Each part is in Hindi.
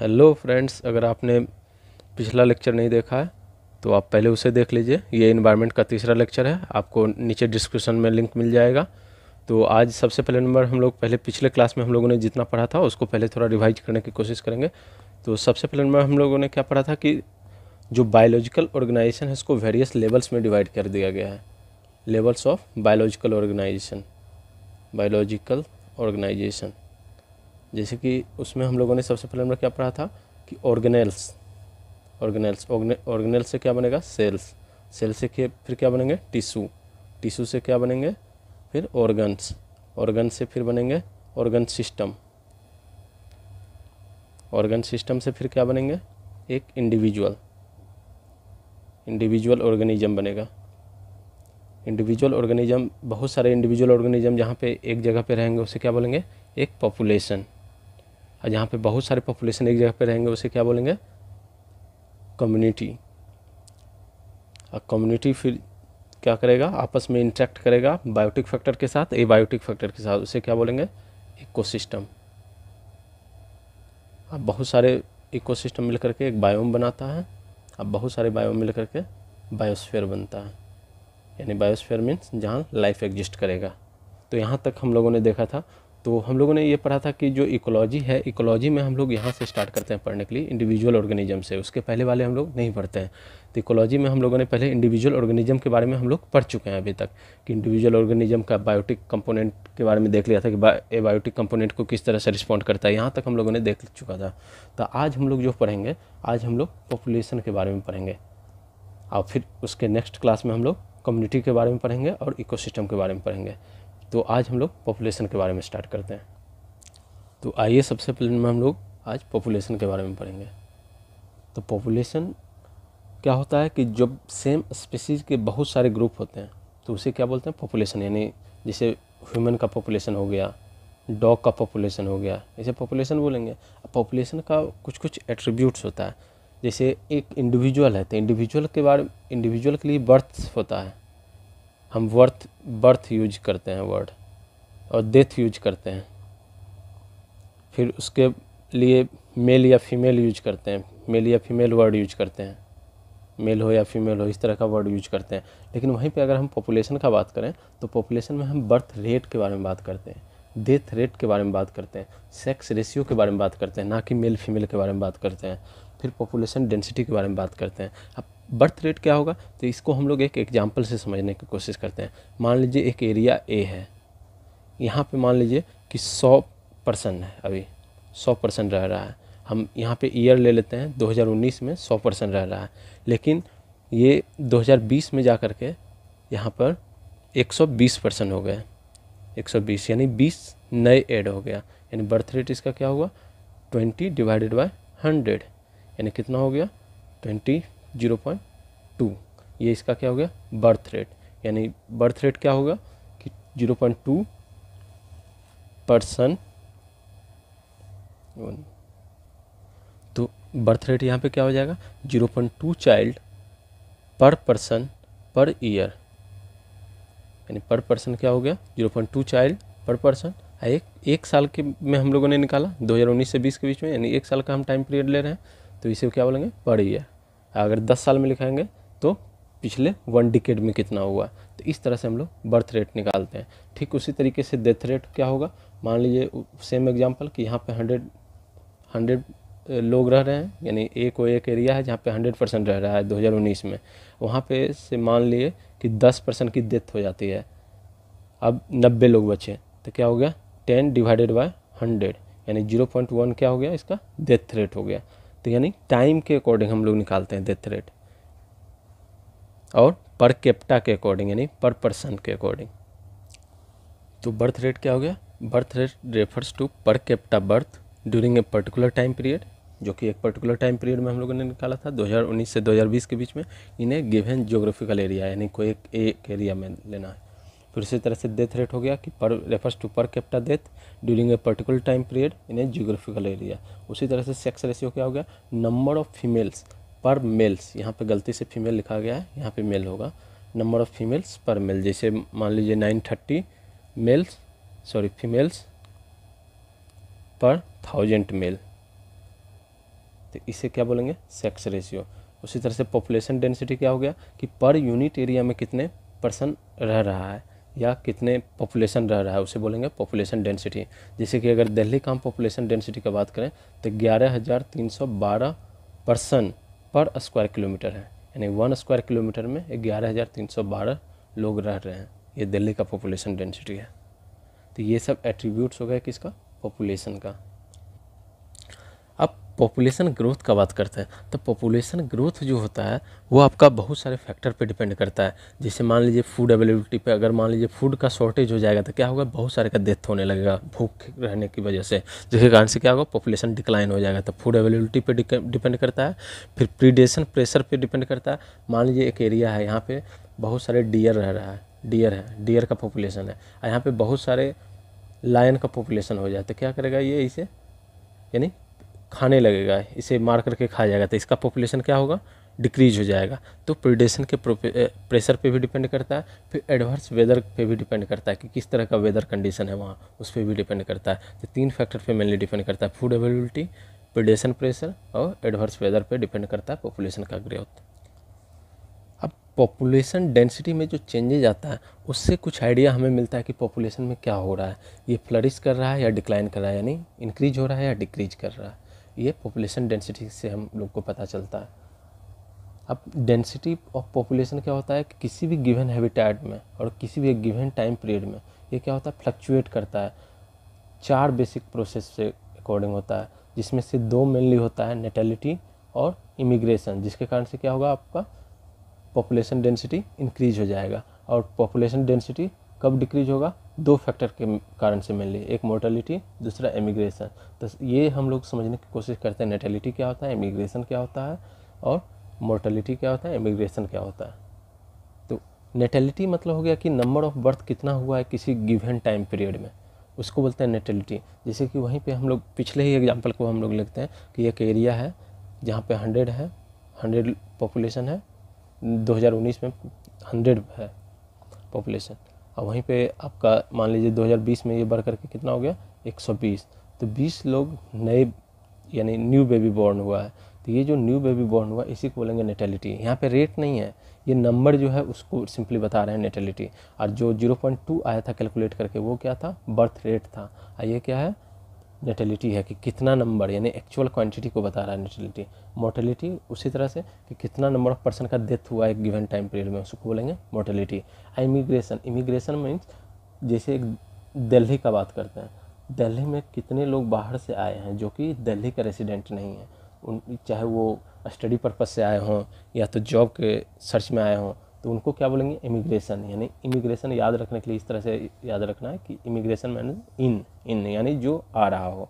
हेलो फ्रेंड्स, अगर आपने पिछला लेक्चर नहीं देखा है तो आप पहले उसे देख लीजिए। ये इन्वायरमेंट का तीसरा लेक्चर है, आपको नीचे डिस्क्रिप्शन में लिंक मिल जाएगा। तो आज सबसे पहले नंबर हम लोग पहले पिछले क्लास में हम लोगों ने जितना पढ़ा था उसको पहले थोड़ा रिवाइज करने की कोशिश करेंगे। तो सबसे पहले नंबर हम लोगों ने क्या पढ़ा था कि जो बायोलॉजिकल ऑर्गेनाइजेशन है उसको वेरियस लेवल्स में डिवाइड कर दिया गया है। लेवल्स ऑफ बायोलॉजिकल ऑर्गेनाइजेशन जैसे कि उसमें हम लोगों ने सबसे पहले नंबर क्या पढ़ा था कि ऑर्गेनेल्स से क्या बनेगा सेल्स, सेल से फिर क्या बनेंगे टिश्यू से क्या बनेंगे फिर ऑर्गन से फिर बनेंगे ऑर्गन सिस्टम से फिर क्या बनेंगे एक इंडिविजुअल ऑर्गेनिज्म बनेगा। इंडिविजुअल ऑर्गेनिज्म, बहुत सारे इंडिविजुअल ऑर्गेनिज्म जहाँ पे एक जगह पे रहेंगे उसे क्या बोलेंगे एक पॉपुलेशन, और जहाँ पे बहुत सारे पॉपुलेशन एक जगह पे रहेंगे उसे क्या बोलेंगे कम्युनिटी। और कम्युनिटी फिर क्या करेगा आपस में इंटरेक्ट करेगा बायोटिक फैक्टर के साथ, एबायोटिक फैक्टर के साथ, उसे क्या बोलेंगे इकोसिस्टम। अब बहुत सारे इकोसिस्टम मिलकर के एक बायोम बनाता है, अब बहुत सारे बायोम मिलकर के बायोस्फीयर बनता है, यानी बायोस्फीयर मीन्स जहाँ लाइफ एग्जिस्ट करेगा। तो यहाँ तक हम लोगों ने देखा था। तो हम लोगों ने ये पढ़ा था कि जो इकोलॉजी है, इकोलॉजी में हम लोग यहाँ से स्टार्ट करते हैं पढ़ने के लिए इंडिविजुअल ऑर्गेनिज्म से, उसके पहले वाले हम लोग नहीं पढ़ते हैं। तो इकोलॉजी में हम लोगों ने पहले इंडिविजुअल ऑर्गेनिज्म के बारे में हम लोग पढ़ चुके हैं अभी तक, कि इंडिविजुअल ऑर्गेनिज्म का बायोटिक कंपोनेंट के बारे में देख लिया था कि एबायोटिक कंपोनेंट को किस तरह से रिस्पॉन्ड करता है, यहाँ तक हम लोगों ने देख चुका था। तो आज हम लोग जो पढ़ेंगे, आज हम लोग पॉपुलेशन के बारे में पढ़ेंगे, और फिर उसके नेक्स्ट क्लास में हम लोग कम्युनिटी के बारे में पढ़ेंगे और इकोसिस्टम के बारे में पढ़ेंगे। तो आज हम लोग पॉपुलेशन के बारे में स्टार्ट करते हैं। तो आइए सबसे पहले में हम लोग आज पॉपुलेशन के बारे में पढ़ेंगे। तो पॉपुलेशन क्या होता है कि जब सेम स्पीसीज के बहुत सारे ग्रुप होते हैं तो उसे क्या बोलते हैं पॉपुलेशन। यानी जैसे ह्यूमन का पॉपुलेशन हो गया, डॉग का पॉपुलेशन हो गया, इसे पॉपुलेशन बोलेंगे। पॉपुलेशन का कुछ कुछ एट्रीब्यूट्स होता है। जैसे एक इंडिविजुअल है तो इंडिविजुअल के लिए बर्थ होता है, हम बर्थ यूज करते हैं वर्ड, और डेथ यूज करते हैं। फिर उसके लिए मेल या फीमेल यूज करते हैं, मेल या फीमेल वर्ड यूज करते हैं, मेल हो या फीमेल हो इस तरह का वर्ड यूज करते हैं। लेकिन वहीं पे अगर हम पॉपुलेशन का बात करें तो पॉपुलेशन में हम बर्थ रेट के बारे में बात करते हैं, डेथ रेट के बारे में बात करते हैं, सेक्स रेशियो के बारे में बात करते हैं, ना कि मेल फीमेल के बारे में बात करते हैं। फिर पॉपुलेशन डेंसिटी के बारे में बात करते हैं। अब बर्थ रेट क्या होगा तो इसको हम लोग एक एग्जाम्पल से समझने की कोशिश करते हैं। मान लीजिए एक एरिया ए है, यहाँ पे मान लीजिए कि 100% है, अभी 100% रह रहा है। हम यहाँ पे ईयर ले लेते हैं 2019 में 100% रह रहा है, लेकिन ये 2020 में जा कर के यहाँ पर 120% हो गए। 120 यानी 20 नए ऐड हो गया, यानी बर्थ रेट इसका क्या हुआ 20/100, यानी कितना हो गया 0.2। ये इसका क्या हो गया बर्थ रेट, यानी बर्थ रेट क्या होगा कि 0.2 पर्सन। तो बर्थ रेट यहाँ पे क्या हो जाएगा 0.2 चाइल्ड पर पर्सन पर ईयर, यानी पर पर्सन क्या हो गया 0.2 चाइल्ड पर पर्सन। एक साल के में हम लोगों ने निकाला 2019 से 20 के बीच में, यानी एक साल का हम टाइम पीरियड ले रहे हैं, तो इसे क्या बोलेंगे पर ईयर। अगर 10 साल में लिखाएंगे तो पिछले 1 डिकेड में कितना हुआ। तो इस तरह से हम लोग बर्थ रेट निकालते हैं। ठीक उसी तरीके से डेथ रेट क्या होगा, मान लीजिए सेम एग्जांपल कि यहाँ पे 100 लोग रह रहे हैं, यानी एक एरिया है जहाँ पे 100% रह रहा है 2019 में, वहाँ पे से मान लिए कि 10% की डेथ हो जाती है। अब 90 लोग बचे तो क्या हो गया 10/100, यानी 0.1 क्या हो गया इसका डेथ रेट हो गया। तो यानी टाइम के अकॉर्डिंग हम लोग निकालते हैं डेथ रेट, और पर कैपिटा के अकॉर्डिंग, यानी पर पर्सन के अकॉर्डिंग। तो बर्थ रेट क्या हो गया, birth rate refers to per capita birth during a particular time period, जो कि एक पर्टिकुलर टाइम पीरियड में हम लोगों ने निकाला था 2019 से 2020 के बीच में, इन्हें गिवन ज्योग्राफिकल एरिया, यानी कोई एक एरिया में लेना है। फिर इसी तरह से डेथ रेट हो गया कि पर refers to per capita death during a particular time period in a geographical area. उसी तरह से सेक्स रेशियो क्या हो गया number of females per males, यहाँ पे गलती से फीमेल लिखा गया है, यहाँ पे मेल होगा, नंबर ऑफ फीमेल्स पर मेल। जैसे मान लीजिए 930 फीमेल्स पर 1000 मेल, तो इसे क्या बोलेंगे, सेक्स रेशियो। उसी तरह से पॉपुलेशन डेंसिटी क्या हो गया कि पर यूनिट एरिया में कितने पर्सन रह रहा है या कितने पॉपुलेशन रह रहा है, उसे बोलेंगे पॉपुलेशन डेंसिटी। जैसे कि अगर दिल्ली का हम पॉपुलेशन डेंसिटी की बात करें तो 11,312 पर्सन पर स्क्वायर किलोमीटर है, यानी 1 स्क्वायर किलोमीटर में 11,312 लोग रह रहे हैं। ये दिल्ली का पॉपुलेशन डेंसिटी है। तो ये सब एट्रीब्यूट्स हो गए किसका, पॉपुलेशन का। अब पॉपुलेशन ग्रोथ का बात करते हैं, तो पॉपुलेशन ग्रोथ जो होता है वो आपका बहुत सारे फैक्टर पे डिपेंड करता है। जैसे मान लीजिए फूड अवेलेबिलिटी पे, अगर मान लीजिए फूड का शॉर्टेज हो जाएगा तो क्या होगा, बहुत सारे का डेथ होने लगेगा भूख रहने की वजह से, जिसके कारण से क्या होगा, पॉपुलेशन डिक्लाइन हो जाएगा। तो फूड अवेलेबिलिटी पे डिपेंड करता है। फिर प्रीडेशन प्रेशर पे डिपेंड करता है। मान लीजिए एक एरिया है, यहाँ पे बहुत सारे डियर रह रहा है, डियर का पॉपुलेशन है, और यहाँ पे बहुत सारे लायन का पॉपुलेशन हो जाए तो क्या करेगा, ये इसे यानी खाने लगेगा, इसे मार करके खा जाएगा, तो इसका पॉपुलेशन क्या होगा, डिक्रीज हो जाएगा। तो प्रीडेशन के प्रेशर पे भी डिपेंड करता है। फिर एडवर्स वेदर पे भी डिपेंड करता है कि किस तरह का वेदर कंडीशन है वहाँ, उस पर भी डिपेंड करता है। तो 3 फैक्टर पे मेनली डिपेंड करता है, फूड अवेलेबिलिटी, प्रीडेशन प्रेशर और एडवर्स वेदर पे डिपेंड करता है पॉपुलेशन का ग्रोथ। अब पॉपुलेशन डेंसिटी में जो चेंजेज आता है उससे कुछ आइडिया हमें मिलता है कि पॉपुलेशन में क्या हो रहा है, ये फ्लरिश कर रहा है या डिक्लाइन कर रहा है, यानी इंक्रीज हो रहा है या डिक्रीज कर रहा है। ये पॉपुलेशन डेंसिटी से हम लोग को पता चलता है। अब डेंसिटी ऑफ पॉपुलेशन क्या होता है कि किसी भी गिवन हैबिटेट में और किसी भी गिवन टाइम पीरियड में ये क्या होता है, फ्लक्चुएट करता है। 4 बेसिक प्रोसेस से अकॉर्डिंग होता है, जिसमें से 2 मेनली होता है, नेटेलिटी और इमिग्रेशन, जिसके कारण से क्या होगा, आपका पॉपुलेशन डेंसिटी इंक्रीज हो जाएगा। और पॉपुलेशन डेंसिटी कब डिक्रीज होगा, 2 फैक्टर के कारण से मेनली, एक मोर्टेलिटी, दूसरा इमिग्रेशन। तो ये हम लोग समझने की कोशिश करते हैं, नेटेलिटी क्या होता है, इमिग्रेशन क्या होता है, और मोर्टेलिटी क्या होता है, इमिग्रेशन क्या होता है। तो नेटेलिटी मतलब हो गया कि नंबर ऑफ बर्थ कितना हुआ है किसी गिवन टाइम पीरियड में, उसको बोलते हैं नेटेलिटी। जैसे कि वहीं पे हम लोग पिछले ही एग्जांपल को हम लोग लिखते हैं कि एक एरिया है जहाँ पे 100 है, 100 पॉपुलेशन है, 2019 में 100 है पॉपुलेशन, और वहीं पे आपका मान लीजिए 2020 में ये बढ़ करके कितना हो गया, 120। तो 20 लोग नए यानी न्यू बेबी बॉर्न हुआ है। तो ये जो न्यू बेबी बॉर्न हुआ इसी को बोलेंगे नेटेलिटी। यहाँ पे रेट नहीं है, ये नंबर जो है उसको सिंपली बता रहे हैं नेटेलिटी। और जो 0.2 आया था कैलकुलेट करके वो क्या था, बर्थ रेट था, और ये क्या है, नेटेलिटी है कि कितना नंबर, यानी एक्चुअल क्वांटिटी को बता रहा है नेटेलिटी। मोर्टेलिटी उसी तरह से कि कितना नंबर ऑफ पर्सन का डेथ हुआ एक गिवन टाइम पीरियड में, उसको बोलेंगे मोर्टेलिटी। इमिग्रेशन मीन्स जैसे दिल्ली का बात करते हैं, दिल्ली में कितने लोग बाहर से आए हैं जो कि दिल्ली का रेसिडेंट नहीं है, उन चाहे वो स्टडी पर्पस से आए हों या तो जॉब के सर्च में आए हों, तो उनको क्या बोलेंगे, इमिग्रेशन। यानी इमिग्रेशन याद रखने के लिए इस तरह से याद रखना है कि इमिग्रेशन मैंने इन यानी जो आ रहा हो,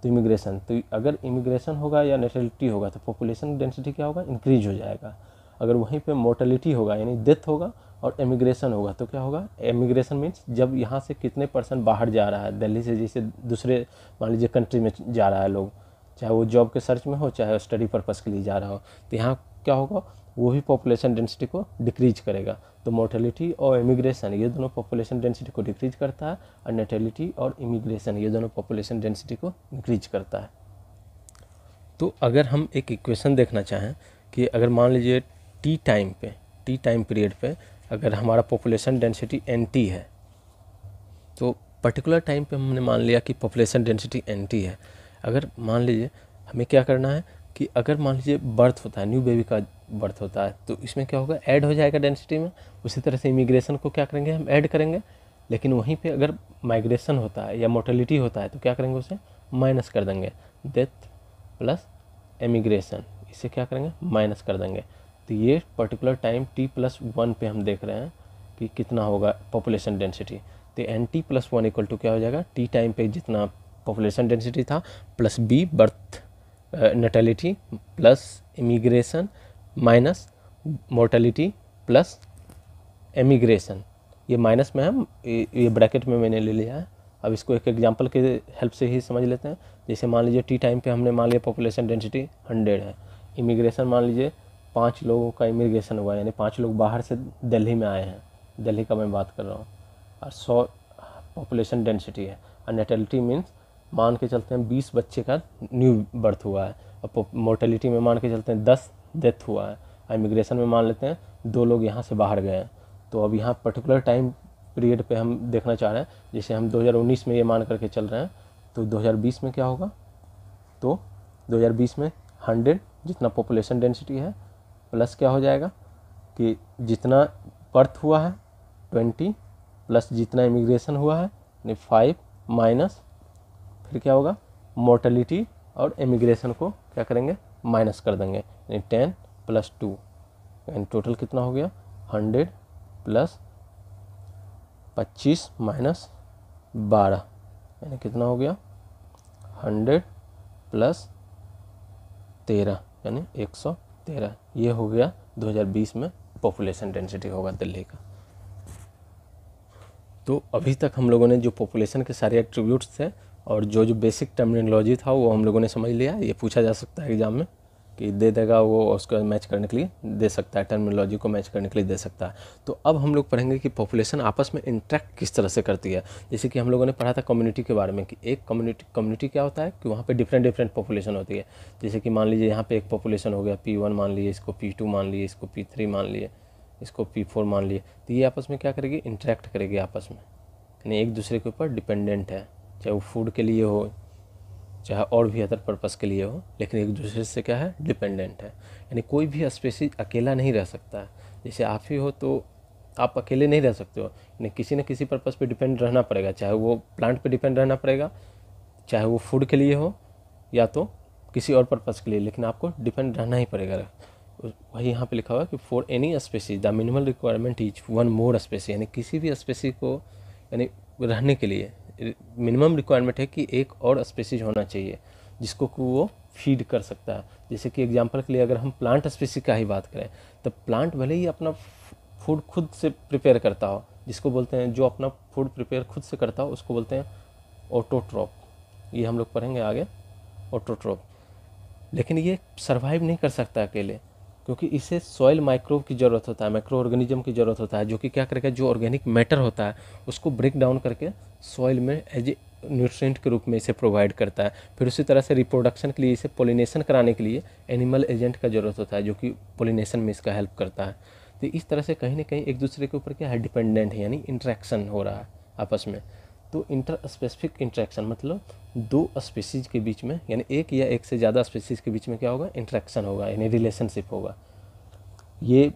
तो इमिग्रेशन। तो अगर इमिग्रेशन होगा या नेटेलिटी होगा तो पॉपुलेशन डेंसिटी क्या होगा, इंक्रीज हो जाएगा। अगर वहीं पे मोर्टेलिटी होगा यानी डेथ होगा और इमिग्रेशन होगा तो क्या होगा, इमिग्रेशन मीन्स जब यहाँ से कितने पर्सन बाहर जा रहा है, दिल्ली से जैसे दूसरे मान लीजिए कंट्री में जा रहा है लोग, चाहे वो जॉब के सर्च में हो चाहे स्टडी पर्पस के लिए जा रहा हो, तो यहाँ क्या होगा, वो भी पॉपुलेशन डेंसिटी को डिक्रीज करेगा। तो मोर्टेलिटी और इमिग्रेशन ये दोनों पॉपुलेशन डेंसिटी को डिक्रीज करता है, और नेटेलिटी और इमिग्रेशन ये दोनों पॉपुलेशन डेंसिटी को इंक्रीज करता है। तो अगर हम एक इक्वेशन देखना चाहें कि अगर मान लीजिए टी टाइम पीरियड पे अगर हमारा पॉपुलेशन डेंसिटी NT है, तो पर्टिकुलर टाइम पे हमने मान लिया कि पॉपुलेशन डेंसिटी NT है। अगर मान लीजिए हमें क्या करना है कि अगर मान लीजिए बर्थ होता है, न्यू बेबी का बर्थ होता है, तो इसमें क्या होगा, ऐड हो जाएगा डेंसिटी में। उसी तरह से इमिग्रेशन को क्या करेंगे, हम ऐड करेंगे। लेकिन वहीं पे अगर माइग्रेशन होता है या मोर्टेलिटी होता है तो क्या करेंगे, उसे माइनस कर देंगे। डेथ प्लस इमिग्रेशन, इसे क्या करेंगे, माइनस कर देंगे। तो ये पर्टिकुलर टाइम T+1 पे हम देख रहे हैं कि कितना होगा पॉपुलेशन डेंसिटी। तो NT+1 इक्वल टू क्या हो जाएगा, टी टाइम पे जितना पॉपुलेशन डेंसिटी था plus B birth natality plus immigration minus mortality plus immigration. ये माइनस में हम ये ब्रैकेट में मैंने ले लिया है। अब इसको एक एग्जांपल के हेल्प से ही समझ लेते हैं। जैसे मान लीजिए टी टाइम पे हमने मान लिया पॉपुलेशन डेंसिटी 100 है, इमिग्रेशन मान लीजिए 5 लोगों का इमिग्रेशन हुआ, यानी 5 लोग बाहर से दिल्ली में आए हैं, दिल्ली का मैं बात कर रहा हूँ, और 100 पॉपुलेशन डेंसिटी है। और नेटेलिटी मीन्स मान के चलते हैं 20 बच्चे का न्यू बर्थ हुआ है, अब मोर्टेलिटी में मान के चलते हैं 10 डेथ हुआ है, इमिग्रेशन में मान लेते हैं 2 लोग यहाँ से बाहर गए हैं। तो अब यहाँ पर्टिकुलर टाइम पीरियड पे हम देखना चाह रहे हैं, जैसे हम 2019 में ये मान करके चल रहे हैं, तो 2020 में क्या होगा, तो 2020 में 100 जितना पॉपुलेशन डेंसिटी है प्लस क्या हो जाएगा कि जितना बर्थ हुआ है 20 प्लस जितना इमिग्रेशन हुआ है यानी 5 माइनस फिर क्या होगा मोर्टेलिटी और इमिग्रेशन को क्या करेंगे माइनस कर देंगे, यानी 10 प्लस 2 यानी टोटल कितना हो गया 100 प्लस 25 माइनस 12 यानी कितना हो गया 100 प्लस 13 यानी 113। ये हो गया 2020 में पॉपुलेशन डेंसिटी होगा दिल्ली का। तो अभी तक हम लोगों ने जो पॉपुलेशन के सारे एट्रीब्यूट्स थे और जो बेसिक टर्मिनोलॉजी था वो हम लोगों ने समझ लिया। ये पूछा जा सकता है एग्जाम में कि दे देगा वो, उसको मैच करने के लिए दे सकता है, टर्मिनोलॉजी को मैच करने के लिए दे सकता है। तो अब हम लोग पढ़ेंगे कि पॉपुलेशन आपस में इंटरेक्ट किस तरह से करती है। जैसे कि हम लोगों ने पढ़ा था कम्युनिटी के बारे में कि एक कम्युनिटी क्या होता है कि वहाँ पे डिफरेंट पॉपुलेशन होती है। जैसे कि मान लीजिए यहाँ पे एक पॉपुलेशन हो गया P1 मान लिए, इसको P2 मान लिए, इसको P3 मान लिए, इसको P4 मान लिए। तो ये आपस में क्या करेगी इंटरेक्ट करेगी आपस में, यानी एक दूसरे के ऊपर डिपेंडेंट है, चाहे वो फूड के लिए हो चाहे और भी अदर पर्पस के लिए हो, लेकिन एक दूसरे से क्या है डिपेंडेंट है। यानी कोई भी स्पीशीज अकेला नहीं रह सकता है। जैसे आप ही हो तो आप अकेले नहीं रह सकते हो, यानी किसी न किसी पर्पस पे डिपेंड रहना पड़ेगा, चाहे वो प्लांट पे डिपेंड रहना पड़ेगा, चाहे वो फूड के लिए हो या तो किसी और पर्पस के लिए, लेकिन आपको डिपेंड रहना ही पड़ेगा। वही यहाँ पे लिखा हुआ है कि for any species the minimal requirement is one more species, यानी किसी भी स्पीशीज को यानी रहने के लिए मिनिमम रिक्वायरमेंट है कि एक और स्पीशीज होना चाहिए जिसको कि वो फीड कर सकता है। जैसे कि एग्जांपल के लिए अगर हम प्लांट स्पीशीज का ही बात करें तो प्लांट भले ही अपना फूड खुद से प्रिपेयर करता हो, जिसको बोलते हैं जो अपना फूड प्रिपेयर खुद से करता हो उसको बोलते हैं ऑटोट्रॉप। ये हम लोग पढ़ेंगे आगे ऑटोट्रॉप। लेकिन ये सर्वाइव नहीं कर सकता अकेले, क्योंकि इसे सॉइल माइक्रोब की ज़रूरत होता है, माइक्रो ऑर्गेनिज्म की ज़रूरत होता है, जो कि क्या करेगा जो ऑर्गेनिक मैटर होता है उसको ब्रेक डाउन करके सॉइल में एज ए न्यूट्रिएंट के रूप में इसे प्रोवाइड करता है। फिर उसी तरह से रिप्रोडक्शन के लिए इसे पोलिनेशन कराने के लिए एनिमल एजेंट का ज़रूरत होता है, जो कि पोलिनेशन में इसका हेल्प करता है। तो इस तरह से कहीं ना कहीं एक दूसरे के ऊपर क्या है डिपेंडेंट है, यानी इंट्रैक्शन हो रहा है आपस में। तो इंटर स्पेसिफिक इंट्रैक्शन मतलब दो स्पीशीज़ के बीच में, यानी एक या एक से ज़्यादा स्पीशीज़ के बीच में क्या होगा इंट्रैक्शन होगा, यानी रिलेशनशिप होगा। ये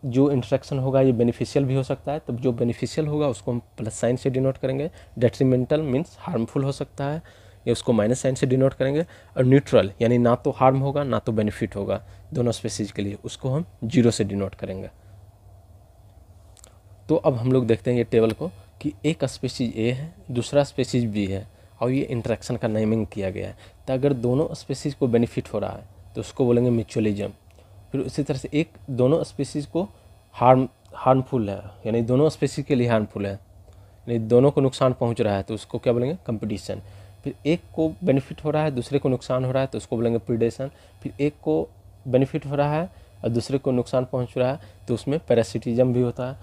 जो इंट्रैक्शन होगा ये बेनिफिशियल भी हो सकता है, तब जो बेनिफिशियल होगा उसको हम प्लस साइन से डिनोट करेंगे, डेट्रीमेंटल मीन्स हार्मफुल हो सकता है या उसको माइनस साइन से डिनोट करेंगे, और न्यूट्रल यानी ना तो हार्म होगा ना तो बेनिफिट होगा दोनों स्पीशीज़ के लिए, उसको हम 0 से डिनोट करेंगे। तो अब हम लोग देखते हैं ये टेबल को कि एक स्पीशीज ए है दूसरा स्पीशीज बी है और ये इंटरेक्शन का नेमिंग किया गया है। तो अगर दोनों स्पीशीज़ को बेनिफिट हो रहा है तो उसको बोलेंगे म्यूचुअलिज्म। फिर उसी तरह से एक दोनों स्पीशीज़ को हार्मफुल है, यानी दोनों स्पीशीज़ के लिए हार्मफुल है, यानी दोनों को नुकसान पहुंच रहा है तो उसको क्या बोलेंगे कंपटीशन। फिर एक को बेनिफिट हो रहा है दूसरे को नुकसान हो रहा है तो उसको बोलेंगे प्रीडेशन। फिर एक को बेनिफिट हो रहा है और दूसरे को नुकसान पहुंच रहा है तो उसमें पैरासिटिज्म भी होता है।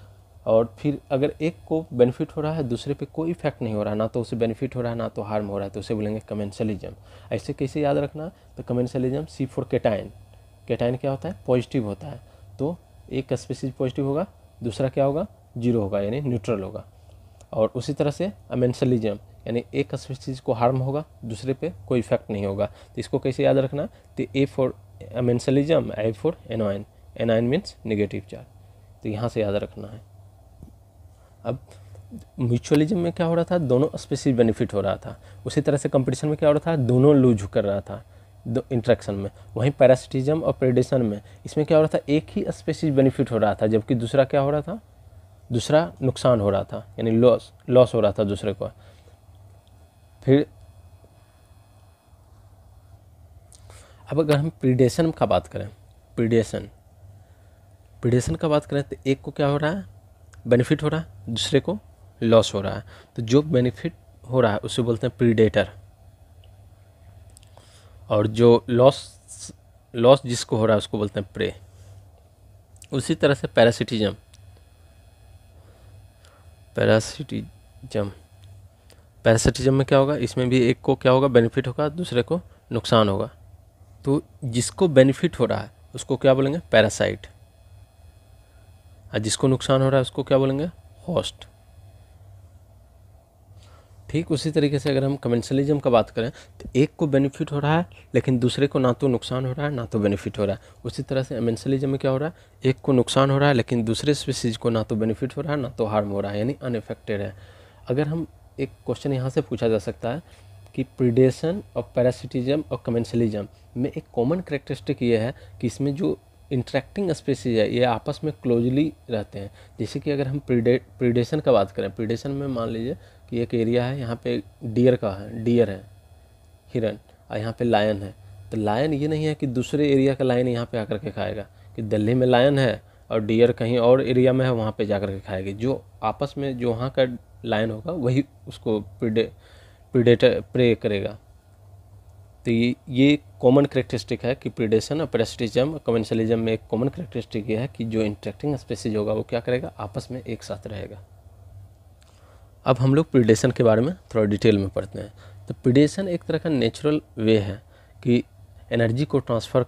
और फिर अगर एक को बेनिफिट हो रहा है दूसरे पे कोई इफेक्ट नहीं हो रहा, ना तो उसे बेनिफिट हो रहा है ना तो हार्म हो रहा है, तो उसे बोलेंगे कमेंसलिज्म। ऐसे कैसे याद रखना, तो commensalism C for cation. Cation क्या होता है पॉजिटिव होता है, तो एक स्पीशीज पॉजिटिव होगा दूसरा क्या होगा 0 होगा यानी न्यूट्रल होगा। और उसी तरह से अमेंसलिज्म यानी एक स्पीशीज को हार्म होगा दूसरे पे कोई इफेक्ट नहीं होगा। तो इसको कैसे याद रखना, तो A for amensalism, I for anion, anion means negative charge, तो यहाँ से याद रखना है। अब म्यूचुअलिज्म में क्या हो रहा था दोनों स्पीशीज बेनिफिट हो रहा था, उसी तरह से कंपटीशन में क्या हो रहा था दोनों लूज कर रहा था दो इंट्रैक्शन में। वहीं पैरासिटिज्म और प्रेडेशन में इसमें क्या हो रहा था एक ही स्पीशीज बेनिफिट हो रहा था जबकि दूसरा क्या हो रहा था दूसरा नुकसान हो रहा था, यानी लॉस हो रहा था दूसरे को। फिर अब अगर हम प्रीडेशन का बात करें, प्रीडेशन का बात करें तो एक को क्या हो रहा है बेनिफिट हो रहा है दूसरे को लॉस हो रहा है, तो जो बेनिफिट हो रहा है उसे बोलते हैं प्रीडेटर, और जो लॉस जिसको हो रहा है उसको बोलते हैं प्रे। उसी तरह से पैरासिटिज्म में क्या होगा, इसमें भी एक को क्या होगा बेनिफिट होगा दूसरे को नुकसान होगा। तो जिसको बेनिफिट हो रहा है उसको क्या बोलेंगे? पैरासाइट। और जिसको नुकसान हो रहा है उसको क्या बोलेंगे? होस्ट। ठीक उसी तरीके से अगर हम कमेंसलिज्म का बात करें तो एक को बेनिफिट हो रहा है लेकिन दूसरे को ना तो नुकसान हो रहा है ना तो बेनिफिट हो रहा है। उसी तरह से एमेंसलिज्म में क्या हो रहा है? एक को नुकसान हो रहा है लेकिन दूसरे स्पीसीज को ना तो बेनिफिट हो रहा है ना तो हार्म हो रहा है, यानी अनइफेक्टेड है। अगर हम एक क्वेश्चन यहाँ से पूछा जा सकता है कि प्रीडेशन और पैरासिटिज्म और कमेंसलिज्म में एक कॉमन करेक्टरिस्टिक ये है कि इसमें जो इंटरेक्टिंग स्पीसीज है ये आपस में क्लोजली रहते हैं। जैसे कि अगर हम प्रीडेशन का बात करें, प्रीडेशन में मान लीजिए कि एक एरिया है, यहाँ पे डियर का है, डियर है, हिरन, और यहाँ पे लायन है। तो लायन ये नहीं है कि दूसरे एरिया का लायन यहाँ पे आकर के खाएगा, कि दिल्ली में लायन है और डियर कहीं और एरिया में है, वहाँ पे जाकर के खाएगी। जो आपस में जो वहाँ का लायन होगा वही उसको प्रीडेटर प्रे करेगा। तो ये कॉमन करेक्टरिस्टिक है कि प्रीडेशन और पैरासिटिज्म और कमेंसलिज्म में एक कॉमन करेक्टरिस्टिक ये है कि जो इंटरेक्टिंग स्पीसीज होगा वो क्या करेगा? आपस में एक साथ रहेगा। अब हम लोग प्रीडेशन के बारे में थोड़ा डिटेल में पढ़ते हैं। तो प्रीडेशन एक तरह का नेचुरल वे है कि एनर्जी को ट्रांसफ़र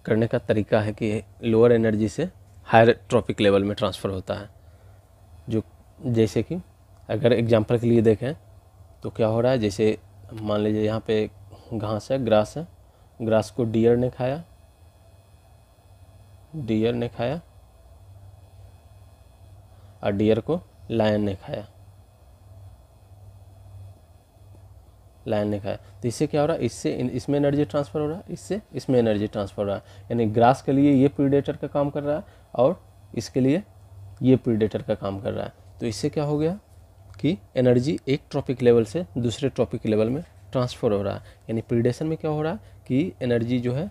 करने का तरीका है कि लोअर एनर्जी से हायर ट्रॉपिक लेवल में ट्रांसफ़र होता है। जो जैसे कि अगर एग्जांपल के लिए देखें तो क्या हो रहा है, जैसे मान लीजिए यहाँ पे घास है, ग्रास है, ग्रास को डियर ने खाया, डियर ने खाया और डियर को लायन ने खाया, लायन ने खाया। तो इससे क्या हो रहा है? इससे इसमें एनर्जी ट्रांसफ़र हो रहा है, इससे इसमें एनर्जी ट्रांसफ़र हो रहा है। यानी ग्रास के लिए ये प्रीडेटर का काम कर रहा है और इसके लिए ये प्रीडेटर का काम कर रहा है। तो इससे क्या हो गया कि एनर्जी एक ट्रॉपिक लेवल से दूसरे ट्रॉपिक लेवल में ट्रांसफ़र हो रहा है। यानी प्रीडेशन में क्या हो रहा है कि एनर्जी जो है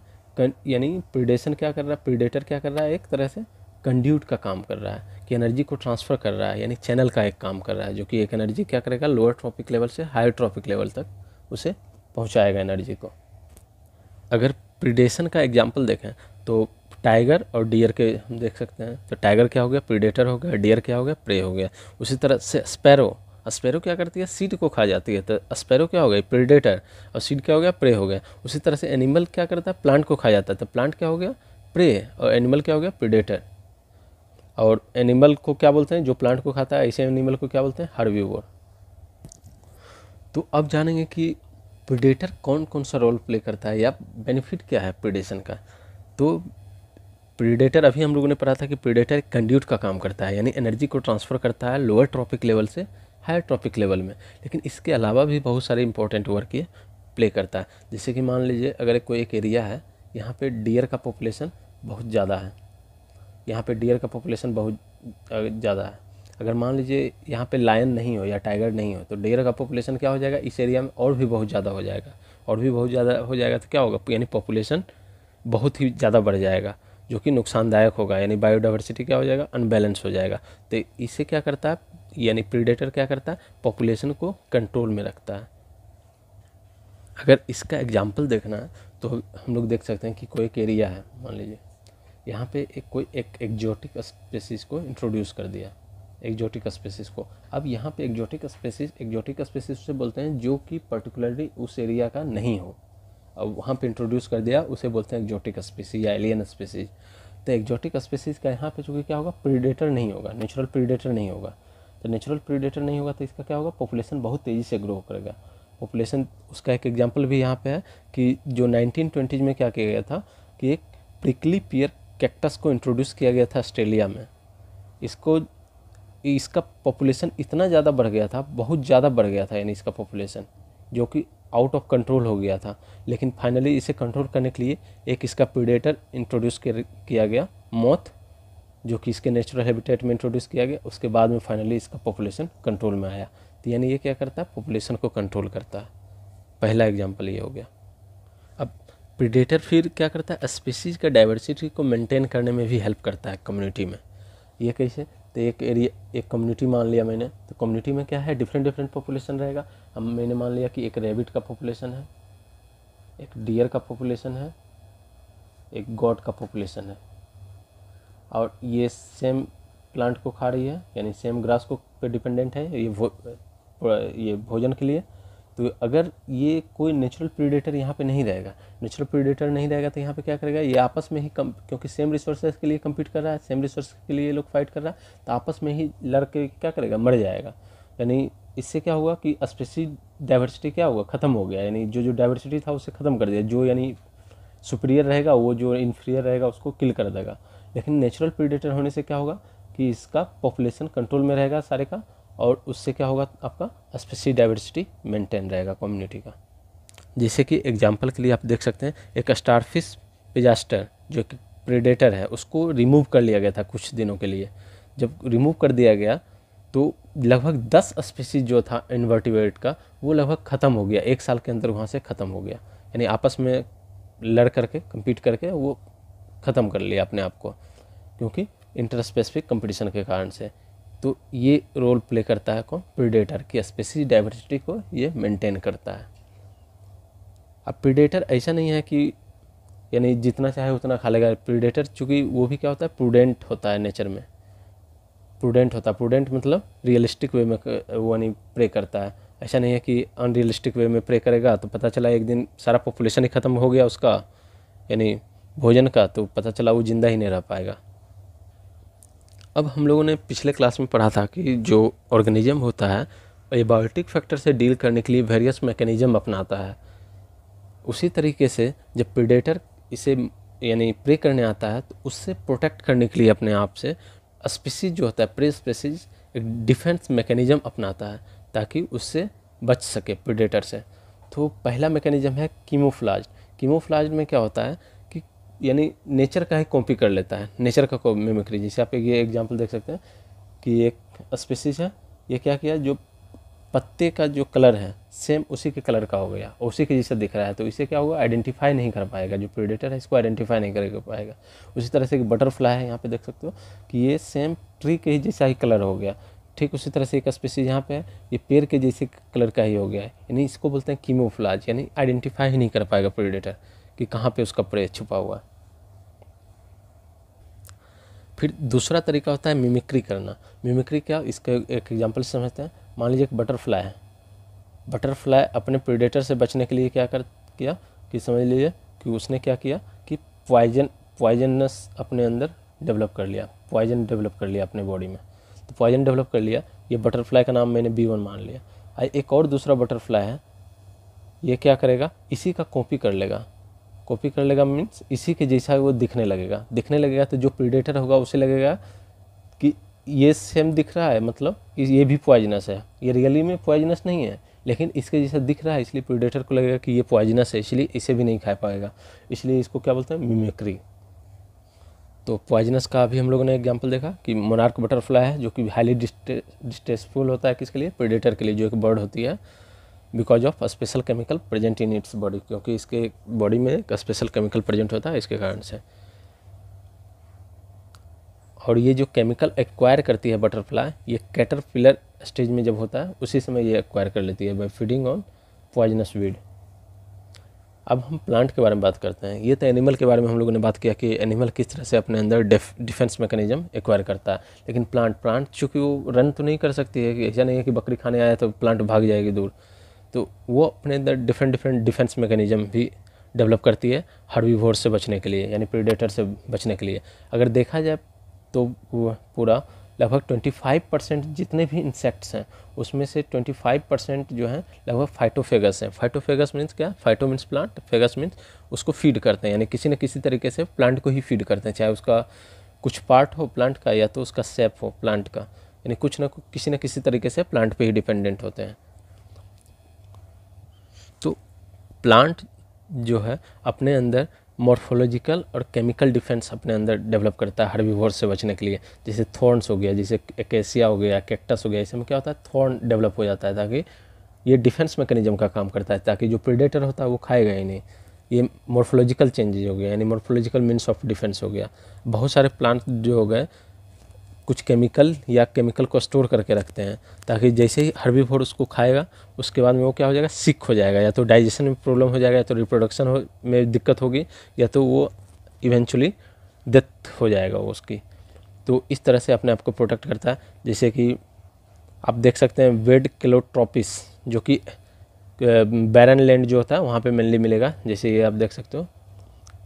यानी प्रीडेशन क्या कर रहा है, प्रीडेटर क्या कर रहा है, एक तरह से कंड्यूट का काम कर रहा है कि एनर्जी को ट्रांसफ़र कर रहा है, यानी चैनल का एक काम कर रहा है, जो कि एक एनर्जी क्या करेगा? लोअर ट्रॉपिक लेवल से हायर ट्रॉपिक लेवल तक उसे पहुंचाएगा एनर्जी को। अगर प्रीडेशन का एग्जांपल देखें तो टाइगर और डियर के हम देख सकते हैं। तो टाइगर क्या हो गया? प्रीडेटर हो गया, डियर क्या हो गया? प्रे हो गया। उसी तरह से स्पैरो, स्पैरो क्या करती है? सीड को खा जाती है। तो स्पैरो क्या हो गई? प्रीडेटर, और सीड क्या हो गया? प्रे हो गया। उसी तरह से एनिमल क्या करता है? प्लांट को खा जाता है। तो प्लांट क्या हो गया? प्रे, और एनिमल क्या हो गया? प्रीडेटर। और एनिमल को क्या बोलते हैं? जो प्लांट को खाता है, ऐसे एनिमल को क्या बोलते हैं? हर्बीवोर। तो अब जानेंगे कि प्रीडेटर कौन कौन सा रोल प्ले करता है या बेनिफिट क्या है प्रीडेशन का। तो प्रीडेटर अभी हम लोगों ने पढ़ा था कि प्रीडेटर कंड्यूट का काम करता है, यानी एनर्जी को ट्रांसफ़र करता है लोअर ट्रॉपिक लेवल से हायर ट्रॉपिक लेवल में। लेकिन इसके अलावा भी बहुत सारे इंपॉर्टेंट वर्क ये प्ले करता है। जैसे कि मान लीजिए अगर कोई एक एरिया है, यहाँ पे डियर का पॉपुलेशन बहुत ज़्यादा है, यहाँ पे डियर का पॉपुलेशन बहुत ज़्यादा है। अगर मान लीजिए यहाँ पे लायन नहीं हो या टाइगर नहीं हो तो डियर का पॉपुलेशन क्या हो जाएगा? इस एरिया में और भी बहुत ज़्यादा हो जाएगा, और भी बहुत ज़्यादा हो जाएगा। तो क्या होगा? यानी पॉपुलेशन बहुत ही ज़्यादा बढ़ जाएगा, जो कि नुकसानदायक होगा, यानी बायोडाइवर्सिटी क्या हो जाएगा? अनबैलेंस हो जाएगा। तो इससे क्या करता है, यानी प्रीडेटर क्या करता है? पॉपुलेशन को कंट्रोल में रखता है। अगर इसका एग्जाम्पल देखना है तो हम लोग देख सकते हैं कि कोई एक एरिया है, मान लीजिए यहाँ पे कोई एक एक्जोटिक स्पेसीज़ को इंट्रोड्यूस कर दिया, एक्जोटिक स्पेसीज़ को। अब यहाँ पे एक्जोटिक स्पेसीज़ से बोलते हैं जो कि पर्टिकुलरली उस एरिया का नहीं हो, अब वहाँ पे इंट्रोड्यूस कर दिया, उसे बोलते हैं एक्जोटिक स्पीसीज या एलियन स्पीसीज। तो एक्जोटिक स्पीसीज का यहाँ पे चूँकि क्या होगा? प्रीडेटर नहीं होगा, नेचुरल प्रीडेटर नहीं होगा। तो नेचुरल प्रीडेटर नहीं होगा तो इसका क्या होगा? पॉपुलेशन बहुत तेज़ी से ग्रो करेगा। पॉपुलेशन, उसका एक एग्जांपल भी यहाँ पे है कि जो 1920 में क्या किया गया था कि एक प्रिकली पियर कैक्टस को इंट्रोड्यूस किया गया था ऑस्ट्रेलिया में। इसका पॉपुलेशन इतना ज़्यादा बढ़ गया था, बहुत ज़्यादा बढ़ गया था, यानी इसका पॉपुलेशन जो कि आउट ऑफ कंट्रोल हो गया था। लेकिन फाइनली इसे कंट्रोल करने के लिए एक इसका प्रीडेटर इंट्रोड्यूस किया गया, मॉथ, जो कि इसके नेचुरल हैबिटेट में इंट्रोड्यूस किया गया। उसके बाद में फाइनली इसका पॉपुलेशन कंट्रोल में आया। तो यानी ये क्या करता है? पॉपुलेशन को कंट्रोल करता है। पहला एग्जाम्पल ये हो गया। अब प्रीडेटर फिर क्या करता है? स्पीसीज का डाइवर्सिटी को मेंटेन करने में भी हेल्प करता है कम्युनिटी में। ये कैसे? तो एक कम्युनिटी मान लिया मैंने, तो कम्युनिटी में क्या है? डिफरेंट पॉपुलेशन रहेगा। अब मैंने मान लिया कि एक रैबिट का पॉपुलेशन है, एक डियर का पॉपुलेशन है, एक गॉट का पॉपुलेशन है, और ये सेम प्लांट को खा रही है, यानी सेम ग्रास को पे डिपेंडेंट है ये भोजन के लिए। तो अगर ये कोई नेचुरल प्रीडेटर यहाँ पे नहीं रहेगा, नेचुरल प्रीडेटर नहीं रहेगा तो यहाँ पे क्या करेगा, ये आपस में ही क्योंकि सेम रिसोर्सेज के लिए कम्पीट कर रहा है, सेम रिसोर्स के लिए ये लोग फाइट कर रहा है, तो आपस में ही लड़ के क्या करेगा, मर जाएगा। यानी इससे क्या हुआ कि स्पीशीज डाइवर्सिटी क्या हुआ, ख़त्म हो गया। यानी जो डाइवर्सिटी था उसे ख़त्म कर दिया, जो यानी सुपीरियर रहेगा वो जो इन्फीरियर रहेगा उसको किल कर देगा। लेकिन नेचुरल प्रीडेटर होने से क्या होगा कि इसका पॉपुलेशन कंट्रोल में रहेगा सारे का, और उससे क्या होगा, आपका स्पीशीज डाइवर्सिटी मेंटेन रहेगा कम्युनिटी का। जैसे कि एग्जांपल के लिए आप देख सकते हैं, एक स्टारफिश पिजास्टर जो कि प्रीडेटर है उसको रिमूव कर लिया गया था कुछ दिनों के लिए। जब रिमूव कर दिया गया तो लगभग 10 स्पीशीज जो था इन्वर्टिब्रेट का वो लगभग ख़त्म हो गया, 1 साल के अंदर वहाँ से ख़त्म हो गया। यानी आपस में लड़ करके कम्पीट करके वो ख़त्म कर लिया अपने आप को, क्योंकि इंटरस्पेसिफिक कंपटीशन के कारण से। तो ये रोल प्ले करता है कौन, प्रीडेटर की स्पीशीज डाइवर्सिटी को ये मेंटेन करता है। अब प्रीडेटर ऐसा नहीं है कि यानी जितना चाहे उतना खा लेगा। प्रीडेटर चूँकि वो भी क्या होता है, प्रूडेंट होता है नेचर में, प्रूडेंट होता है। प्रूडेंट मतलब रियलिस्टिक वे में वो यानी प्रे करता है। ऐसा नहीं है कि अनरियलिस्टिक वे में प्रे करेगा तो पता चला एक दिन सारा पॉपुलेशन ही ख़त्म हो गया उसका यानी भोजन का, तो पता चला वो ज़िंदा ही नहीं रह पाएगा। अब हम लोगों ने पिछले क्लास में पढ़ा था कि जो ऑर्गेनिज्म होता है एबायोटिक फैक्टर से डील करने के लिए वेरियस मैकेनिज्म अपनाता है। उसी तरीके से जब प्रीडेटर इसे यानी प्रे करने आता है तो उससे प्रोटेक्ट करने के लिए अपने आप से स्पीशीज जो होता है, प्रे स्पीशीज एक डिफेंस मैकेनिज्म अपनाता है ताकि उससे बच सके प्रीडेटर से। तो पहला मैकेनिज्म है कीमोफ्लाज। कीमोफ्लाज में क्या होता है कि यानी नेचर का ही कॉपी कर लेता है, नेचर का मिमिक्री। जैसे आप ये एग्जांपल देख सकते हैं कि एक स्पीशीज है, ये क्या किया, जो पत्ते का जो कलर है सेम उसी के कलर का हो गया, उसी के जैसा दिख रहा है, तो इसे क्या होगा, आइडेंटिफाई नहीं कर पाएगा, जो प्रीडेटर है इसको आइडेंटिफाई नहीं कर पाएगा। उसी तरह से एक बटरफ्लाई है, यहाँ पे देख सकते हो कि ये सेम ट्री के ही जैसा ही कलर हो गया। ठीक उसी तरह से एक स्पीशीज यहाँ पे है, ये पेड़ के जैसे कलर का ही हो गया है, यानी इसको बोलते हैं कीमोफ्लाज। यानी आइडेंटिफाई ही नहीं कर पाएगा प्रीडेटर कि कहाँ पे उसका प्रे छुपा हुआ है। फिर दूसरा तरीका होता है मिमिक्री करना। मिमिक्री क्या, इसका एक एग्जांपल समझते हैं। मान लीजिए एक बटरफ्लाई है, बटरफ्लाई अपने प्रीडेटर से बचने के लिए क्या किया कि समझ लीजिए कि उसने क्या किया कि पॉइजनस अपने अंदर डेवलप कर लिया, पॉइजन डेवलप कर लिया अपने बॉडी में। तो पॉइजन डेवलप कर लिया, ये बटरफ्लाई का नाम मैंने B1 मान लिया। एक और दूसरा बटरफ्लाई है, ये क्या करेगा, इसी का कॉपी कर लेगा। कॉपी कर लेगा मीन्स इसी के जैसा वो दिखने लगेगा। तो जो प्रीडेटर होगा उसे लगेगा कि ये सेम दिख रहा है, मतलब कि ये भी पॉइजनस है। ये रियली में पॉइजनस नहीं है लेकिन इसके जैसा दिख रहा है, इसलिए प्रीडेटर को लगेगा कि ये पॉइजनस है, इसलिए इसे भी नहीं खा पाएगा। इसलिए इसको क्या बोलते हैं, मिमिक्री। तो पॉइजनस का भी हम लोगों ने एग्जांपल देखा कि मोनार्क बटरफ्लाई है जो कि हाईली डिस्ट्रेसफुल होता है किसके लिए, प्रीडेटर के लिए, जो एक बर्ड होती है, because of special chemical present in its body, क्योंकि इसके बॉडी में एक स्पेशल केमिकल प्रेजेंट होता है इसके कारण से। और ये जो केमिकल एक्वायर करती है बटरफ्लाई, ये कैटरपिलर स्टेज में जब होता है उसी समय ये एक्वायर कर लेती है by feeding on poisonous weed. अब हम प्लांट के बारे में बात करते हैं। ये तो एनिमल के बारे में हम लोगों ने बात किया कि एनिमल किस तरह से अपने अंदर डिफेंस मैकेनिज्म एक्वायर करता है। लेकिन प्लांट चूँकि वो रन तो नहीं कर सकती है, कि ऐसा नहीं है कि बकरी खाने आया तो प्लांट भाग जाएगी दूर, तो वो अपने अंदर डिफरेंट डिफेंस मैकेनिज्म भी डेवलप करती है हर्बीवोर से बचने के लिए, यानी प्रीडेटर से बचने के लिए। अगर देखा जाए तो वो पूरा लगभग 25% जितने भी इंसेक्ट्स हैं उसमें से 25% जो हैं लगभग फाइटोफेगस हैं। फाइटोफेगस मीन्स क्या, फाइटो मीन्स प्लांट, फेगस मीन्स उसको फीड करते हैं, यानी किसी न किसी तरीके से प्लांट को ही फीड करते हैं, चाहे उसका कुछ पार्ट हो प्लांट का या तो उसका सेप हो प्लांट का, यानी कुछ न किसी न किसी तरीके से प्लांट पे ही डिपेंडेंट होते हैं। तो प्लांट जो है अपने अंदर मॉर्फोलॉजिकल और केमिकल डिफेंस अपने अंदर डेवलप करता है हर्बीवोर से बचने के लिए। जैसे थॉर्न्स हो गया, जैसे एकेसिया हो गया, कैक्टस हो गया, इसमें क्या होता है, थॉर्न डेवलप हो जाता है ताकि ये डिफेंस मैकेनिज्म का काम करता है, ताकि जो प्रीडेटर होता है वो खाएगा ही नहीं। ये मॉर्फोलॉजिकल चेंजेज हो गया, यानी मॉर्फोलॉजिकल मीन्स ऑफ डिफेंस हो गया। बहुत सारे प्लांट जो हो गए कुछ केमिकल या केमिकल को स्टोर करके रखते हैं ताकि जैसे ही हर्बीवोर उसको खाएगा उसके बाद में वो क्या हो जाएगा, सिक हो जाएगा, या तो डाइजेशन में प्रॉब्लम हो जाएगा, या तो रिप्रोडक्शन में दिक्कत होगी, या तो वो इवेंचुअली डेथ हो जाएगा वो उसकी। तो इस तरह से अपने आप को प्रोटेक्ट करता है। जैसे कि आप देख सकते हैं वेड केलोट्रोपिस, जो कि बैरन लैंड जो होता है वहाँ पे मेनली मिलेगा। जैसे ये आप देख सकते हो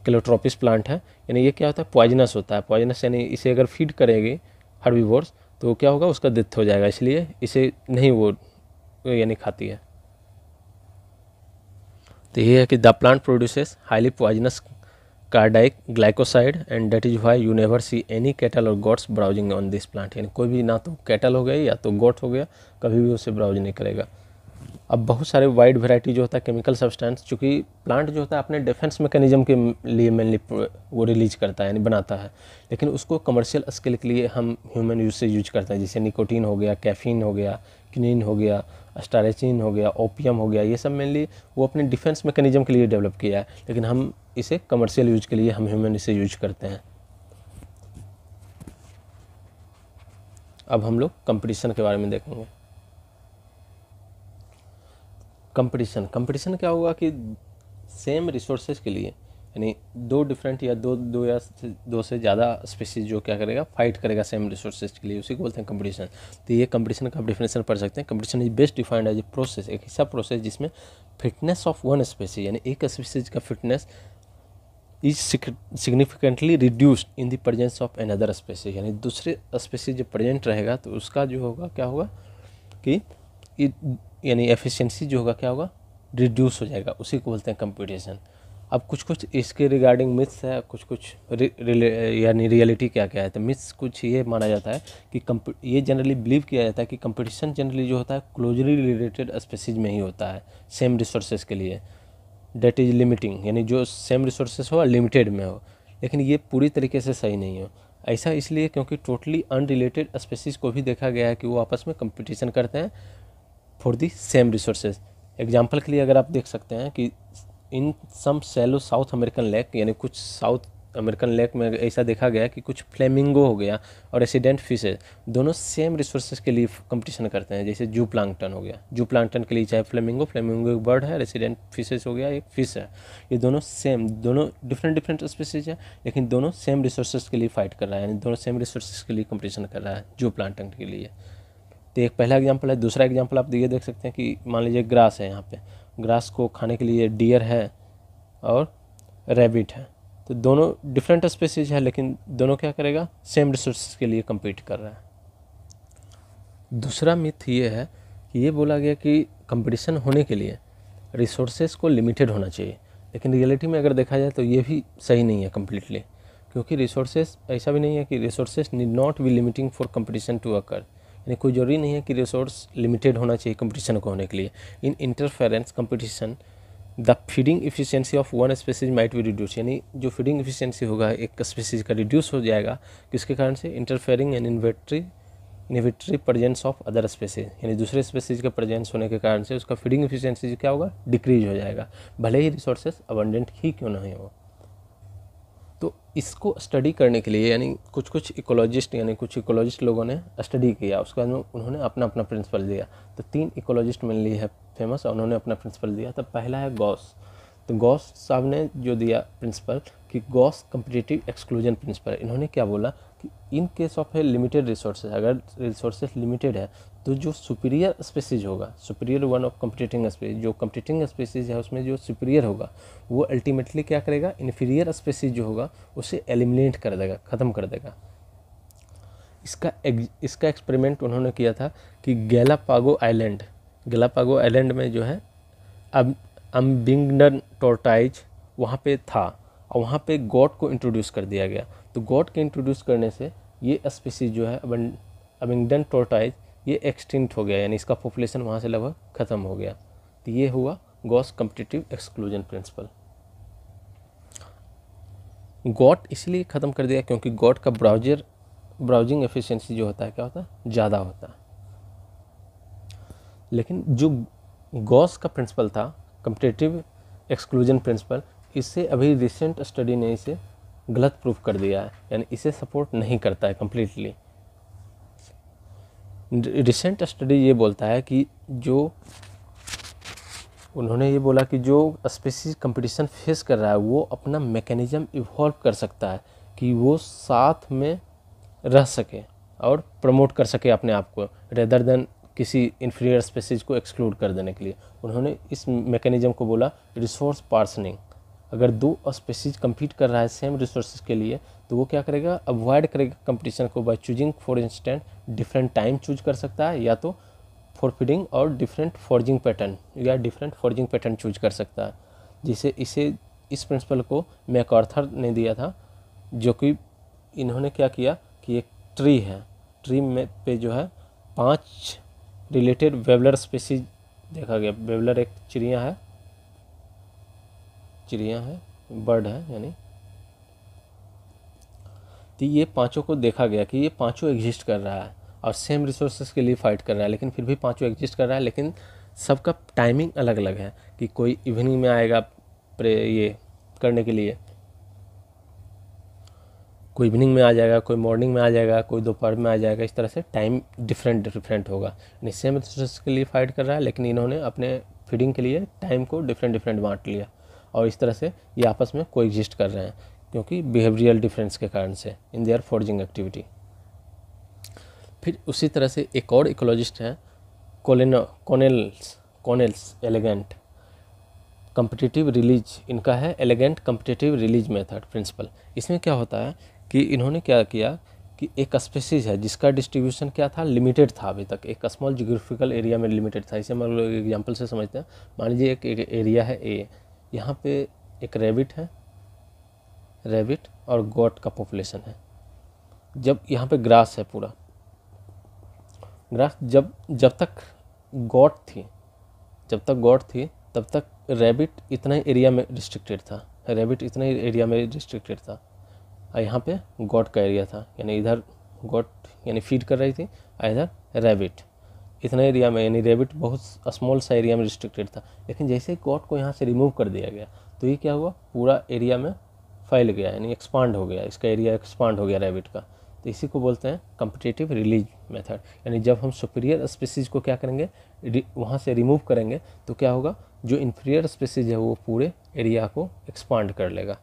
क्लोट्रोपिस प्लांट है, यानी ये क्या होता है, पॉइजनस होता है। पॉइजनस यानी इसे अगर फीड करेगी हर्बीवोर्स तो क्या होगा, उसका डेथ हो जाएगा, इसलिए इसे नहीं वो यानी खाती है। तो ये है कि the plant produces highly poisonous cardiac glycoside and that is why you never see any cattle और goats browsing on this plant. यानी कोई भी, ना तो कैटल हो गए या तो गोट हो गया, कभी भी उसे ब्राउज नहीं करेगा। अब बहुत सारे वाइड वैरायटी जो होता है केमिकल सब्सटेंस, चूँकि प्लांट जो होता है अपने डिफेंस मैकेनिज्म के लिए मेनली वो रिलीज करता है यानी बनाता है, लेकिन उसको कमर्शियल स्केल के लिए हम ह्यूमन यूज से यूज करते हैं। जैसे निकोटीन हो गया, कैफीन हो गया, किनिन हो गया, स्टारेचिन हो गया, ओपियम हो गया, ये सब मेनली वो अपने डिफेंस मैकेनिज्म के लिए डेवलप किया है, लेकिन हम इसे कमर्शियल यूज के लिए हम ह्यूमन इसे यूज करते हैं। अब हम लोग कंपटीशन के बारे में देखेंगे। कंपटीशन क्या होगा कि सेम रिसोर्सेज के लिए यानी दो डिफरेंट या दो से ज़्यादा स्पीसीज जो क्या करेगा, फाइट करेगा सेम रिसोर्सेज के लिए, उसी को बोलते हैं कंपटीशन। तो ये कंपटीशन का आप डेफिनेशन पढ़ सकते हैं। Competition is best defined as a process, एक ऐसा प्रोसेस जिसमें फिटनेस ऑफ वन स्पीसीज यानी एक स्पीसीज का fitness is significantly reduced in the presence of another species, यानी दूसरे स्पीसीज जब प्रेजेंट रहेगा तो उसका जो होगा क्या होगा कि यानी एफिशिएंसी जो होगा क्या होगा, रिड्यूस हो जाएगा, उसी को बोलते हैं कंपटीशन। अब कुछ इसके रिगार्डिंग मिथ्स है, कुछ यानी रियलिटी क्या क्या है। तो मिथ्स कुछ ये माना जाता है कि ये जनरली बिलीव किया जाता है कि कंपटीशन जनरली जो होता है क्लोजली रिलेटेड स्पीसीज में ही होता है सेम रिसोर्सेज के लिए, डेट इज लिमिटिंग, यानी जो सेम रिसोर्सेज हो लिमिटेड में हो, लेकिन ये पूरी तरीके से सही नहीं हो। ऐसा इसलिए क्योंकि टोटली अनरिलेटेड स्पीसीज को भी देखा गया है कि वो आपस में कंपटीशन करते हैं for the same resources. Example के लिए अगर आप देख सकते हैं कि इन सम शैलो साउथ अमेरिकन लेक, यानी कुछ साउथ अमेरिकन लेक में ऐसा देखा गया कि कुछ फ्लेमिंगो हो गया और रेसिडेंट फिशेज दोनों सेम रिसोर्सेज के लिए कंपटीशन करते हैं। जैसे जू प्लांक्टन हो गया, जू प्लांक्टन के लिए चाहे फ्लेमिंगो एक बर्ड है, रेसिडेंट फिशेज हो गया एक फिश है, ये दोनों सेम, दोनों डिफरेंट स्पीसीज है, लेकिन दोनों सेम रिसोर्सेज के लिए फाइट कर रहा है, यानी दोनों सेम रिसोर्सेज के लिए कंपटीशन कर रहा है जू प्लांक्टन के लिए। तो एक पहला एग्जांपल है। दूसरा एग्जांपल आप ये देख सकते हैं कि मान लीजिए ग्रास है, यहाँ पे ग्रास को खाने के लिए डियर है और रैबिट है, तो दोनों डिफरेंट स्पीसीज है, लेकिन दोनों क्या करेगा, सेम रिसोर्सेज के लिए compete कर रहा है। दूसरा मिथ ये है कि ये बोला गया कि कंपटीशन होने के लिए रिसोर्सेज को लिमिटेड होना चाहिए, लेकिन रियलिटी में अगर देखा जाए तो ये भी सही नहीं है कम्प्लीटली, क्योंकि रिसोर्सेज ऐसा भी नहीं है कि resources need not be limiting for competition to occur, यानी कोई ज़रूरी नहीं है कि रिसोर्स लिमिटेड होना चाहिए कंपटीशन को होने के लिए। In interference competition the feeding efficiency of one species might be reduce, यानी जो फीडिंग एफिशिएंसी होगा एक स्पीसीज का रिड्यूस हो जाएगा, किसके कारण से, interfering and inhibitory presence of other species, यानी दूसरे स्पीसीज का प्रेजेंस होने के कारण से उसका फीडिंग एफिशिएंसी क्या होगा, डिक्रीज हो जाएगा, भले ही रिसोर्सेज अबंडेंट ही क्यों नहीं हो। तो इसको स्टडी करने के लिए यानी कुछ इकोलॉजिस्ट लोगों ने स्टडी किया, उसके बाद में उन्होंने अपना प्रिंसिपल दिया। तो 3 इकोलॉजिस्ट मेनली है फेमस, और उन्होंने अपना प्रिंसिपल दिया। तो पहला है गॉस। तो गॉस साहब ने जो दिया प्रिंसिपल कि गॉस कम्पिटिटिव एक्सक्लूजन प्रिंसिपल, इन्होंने क्या बोला कि in case of A limited resources, अगर रिसोर्सेज लिमिटेड है तो जो सुपीरियर स्पीसीज होगा, सुपीरियर वन ऑफ कम्पिटिटिंग स्पीसीज, जो कम्पिटिटिंग स्पीसीज है उसमें जो सुपीरियर होगा वो अल्टीमेटली क्या करेगा, इन्फीरियर स्पीसीज जो होगा उसे एलिमिनेट कर देगा, ख़त्म कर देगा। इसका एक्सपेरिमेंट उन्होंने किया था कि गैलापागो आइलैंड में जो है अब अम्बिंगडन टोर्टाइज वहाँ पे था, और वहाँ पे गॉट को इंट्रोड्यूस कर दिया गया। तो गॉट के इंट्रोड्यूस करने से ये स्पीसीज जो है अम्बिंगडन टोर्टाइज ये एक्सटिंक्ट हो गया, यानी इसका पॉपुलेशन वहाँ से लगभग ख़त्म हो गया। तो ये हुआ Gauss competitive exclusion principle. Got इसलिए ख़त्म कर दिया क्योंकि गॉट का ब्राउजिंग एफिशिएंसी जो होता है क्या होता है, ज़्यादा होता है। लेकिन जो गॉस का प्रिंसिपल था कम्पिटिटिव एक्सक्लूजन प्रिंसिपल, इससे अभी रिसेंट स्टडी ने इसे गलत प्रूफ कर दिया है, यानी इसे सपोर्ट नहीं करता है कम्प्लीटली। रिसेंट स्टडी ये बोलता है कि उन्होंने ये बोला कि जो स्पीसीज कंपटीशन फेस कर रहा है वो अपना मैकेनिज्म इवॉल्व कर सकता है कि वो साथ में रह सके और प्रमोट कर सके अपने आप को, रेदर देन किसी इन्फीरियर स्पीसीज को एक्सक्लूड कर देने के लिए। उन्होंने इस मैकेनिज्म को बोला रिसोर्स पार्सनिंग। अगर दो स्पीसीज कम्पीट कर रहा है सेम रिसोर्सेज के लिए, तो वो क्या करेगा, अवॉइड करेगा कंपटीशन को by choosing for instant different time choose कर सकता है, या तो फॉर फीडिंग और डिफरेंट फॉर्जिंग पैटर्न या डिफरेंट फॉर्जिंग पैटर्न चूज कर सकता है। जिसे इस प्रिंसिपल को मैकआर्थर ने दिया था, जो कि इन्होंने क्या किया कि एक ट्री है, ट्री में पे जो है 5 रिलेटेड वेबलर स्पीसीज देखा गया। वेबलर एक चिड़िया है, बर्ड है यानी। तो ये पांचों को देखा गया कि ये पांचों एग्जिस्ट कर रहा है और सेम रिसोर्सेज के लिए फाइट कर रहा है, लेकिन फिर भी पांचों एग्जिस्ट कर रहा है, लेकिन सबका टाइमिंग अलग अलग है कि कोई इवनिंग में आएगा ये करने के लिए, कोई इवनिंग में आ जाएगा, कोई मॉर्निंग में आ जाएगा, कोई दोपहर में आ जाएगा। इस तरह से टाइम डिफरेंट होगा। यानी सेम रिसोर्सेज के लिए फाइट कर रहा है, लेकिन इन्होंने अपने फीडिंग के लिए टाइम को डिफरेंट बांट लिया और इस तरह से ये आपस में कोएग्जिस्ट कर रहे हैं, क्योंकि बिहेवियरल डिफरेंस के कारण से इन देयर फॉर्जिंग एक्टिविटी। फिर उसी तरह से एक और इकोलॉजिस्ट हैं कॉनेल्स एलिगेंट कम्पिटिटिव रिलीज। इनका है elegant competitive release method principle. इसमें क्या होता है कि इन्होंने क्या किया कि एक स्पीसीज है जिसका डिस्ट्रीब्यूशन क्या था, लिमिटेड था अभी तक, एक स्मॉल जियोग्राफिकल एरिया में लिमिटेड था। इसे हम लोग एग्जाम्पल से समझते हैं। मान लीजिए एक एरिया है ए, यहाँ पे एक रैबिट और गॉट का पॉपुलेशन है। जब यहाँ पे ग्रास है, पूरा ग्रास, जब तक गॉट थी तब तक रैबिट इतना एरिया में रिस्ट्रिक्टेड था, और यहाँ पे गॉट का एरिया था, यानी इधर गॉट यानी फीड कर रही थी और इधर रैबिट इतना एरिया में, यानी रैबिट बहुत स्मॉल सा एरिया में रिस्ट्रिक्टेड था। लेकिन जैसे ही गॉट को यहाँ से रिमूव कर दिया गया, तो ये क्या हुआ, पूरा एरिया में फैल गया, यानी एक्सपांड हो गया, इसका एरिया एक्सपांड हो गया रैबिट का। तो इसी को बोलते हैं कम्पिटिटिव रिलीज मेथड। यानी जब हम सुपीरियर स्पीसीज को क्या करेंगे, वहाँ से रिमूव करेंगे, तो क्या होगा, जो इन्फीरियर स्पीसीज है वो पूरे एरिया को एक्सपांड कर लेगा।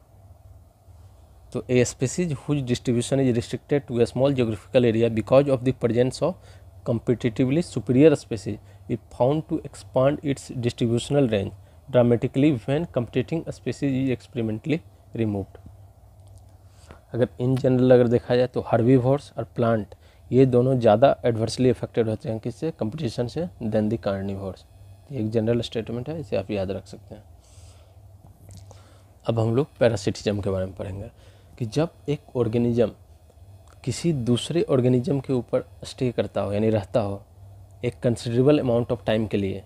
तो a species whose distribution is restricted to a small geographical area because of the presence of competitively superior species is found to expand its distributional range dramatically when competing species is experimentally removed। अगर इन जनरल अगर देखा जाए तो हर्बीवोर्स और प्लांट ये दोनों ज़्यादा एडवर्सली अफेक्टेड होते हैं किससे, कंपटीशन से, देन द कार्निवोर्स। एक जनरल स्टेटमेंट है, इसे आप याद रख सकते हैं। अब हम लोग पैरासिटिज्म के बारे में पढ़ेंगे कि जब एक ऑर्गेनिज्म किसी दूसरे ऑर्गेनिज्म के ऊपर स्टे करता हो, यानी रहता हो एक कंसिडरेबल अमाउंट ऑफ टाइम के लिए,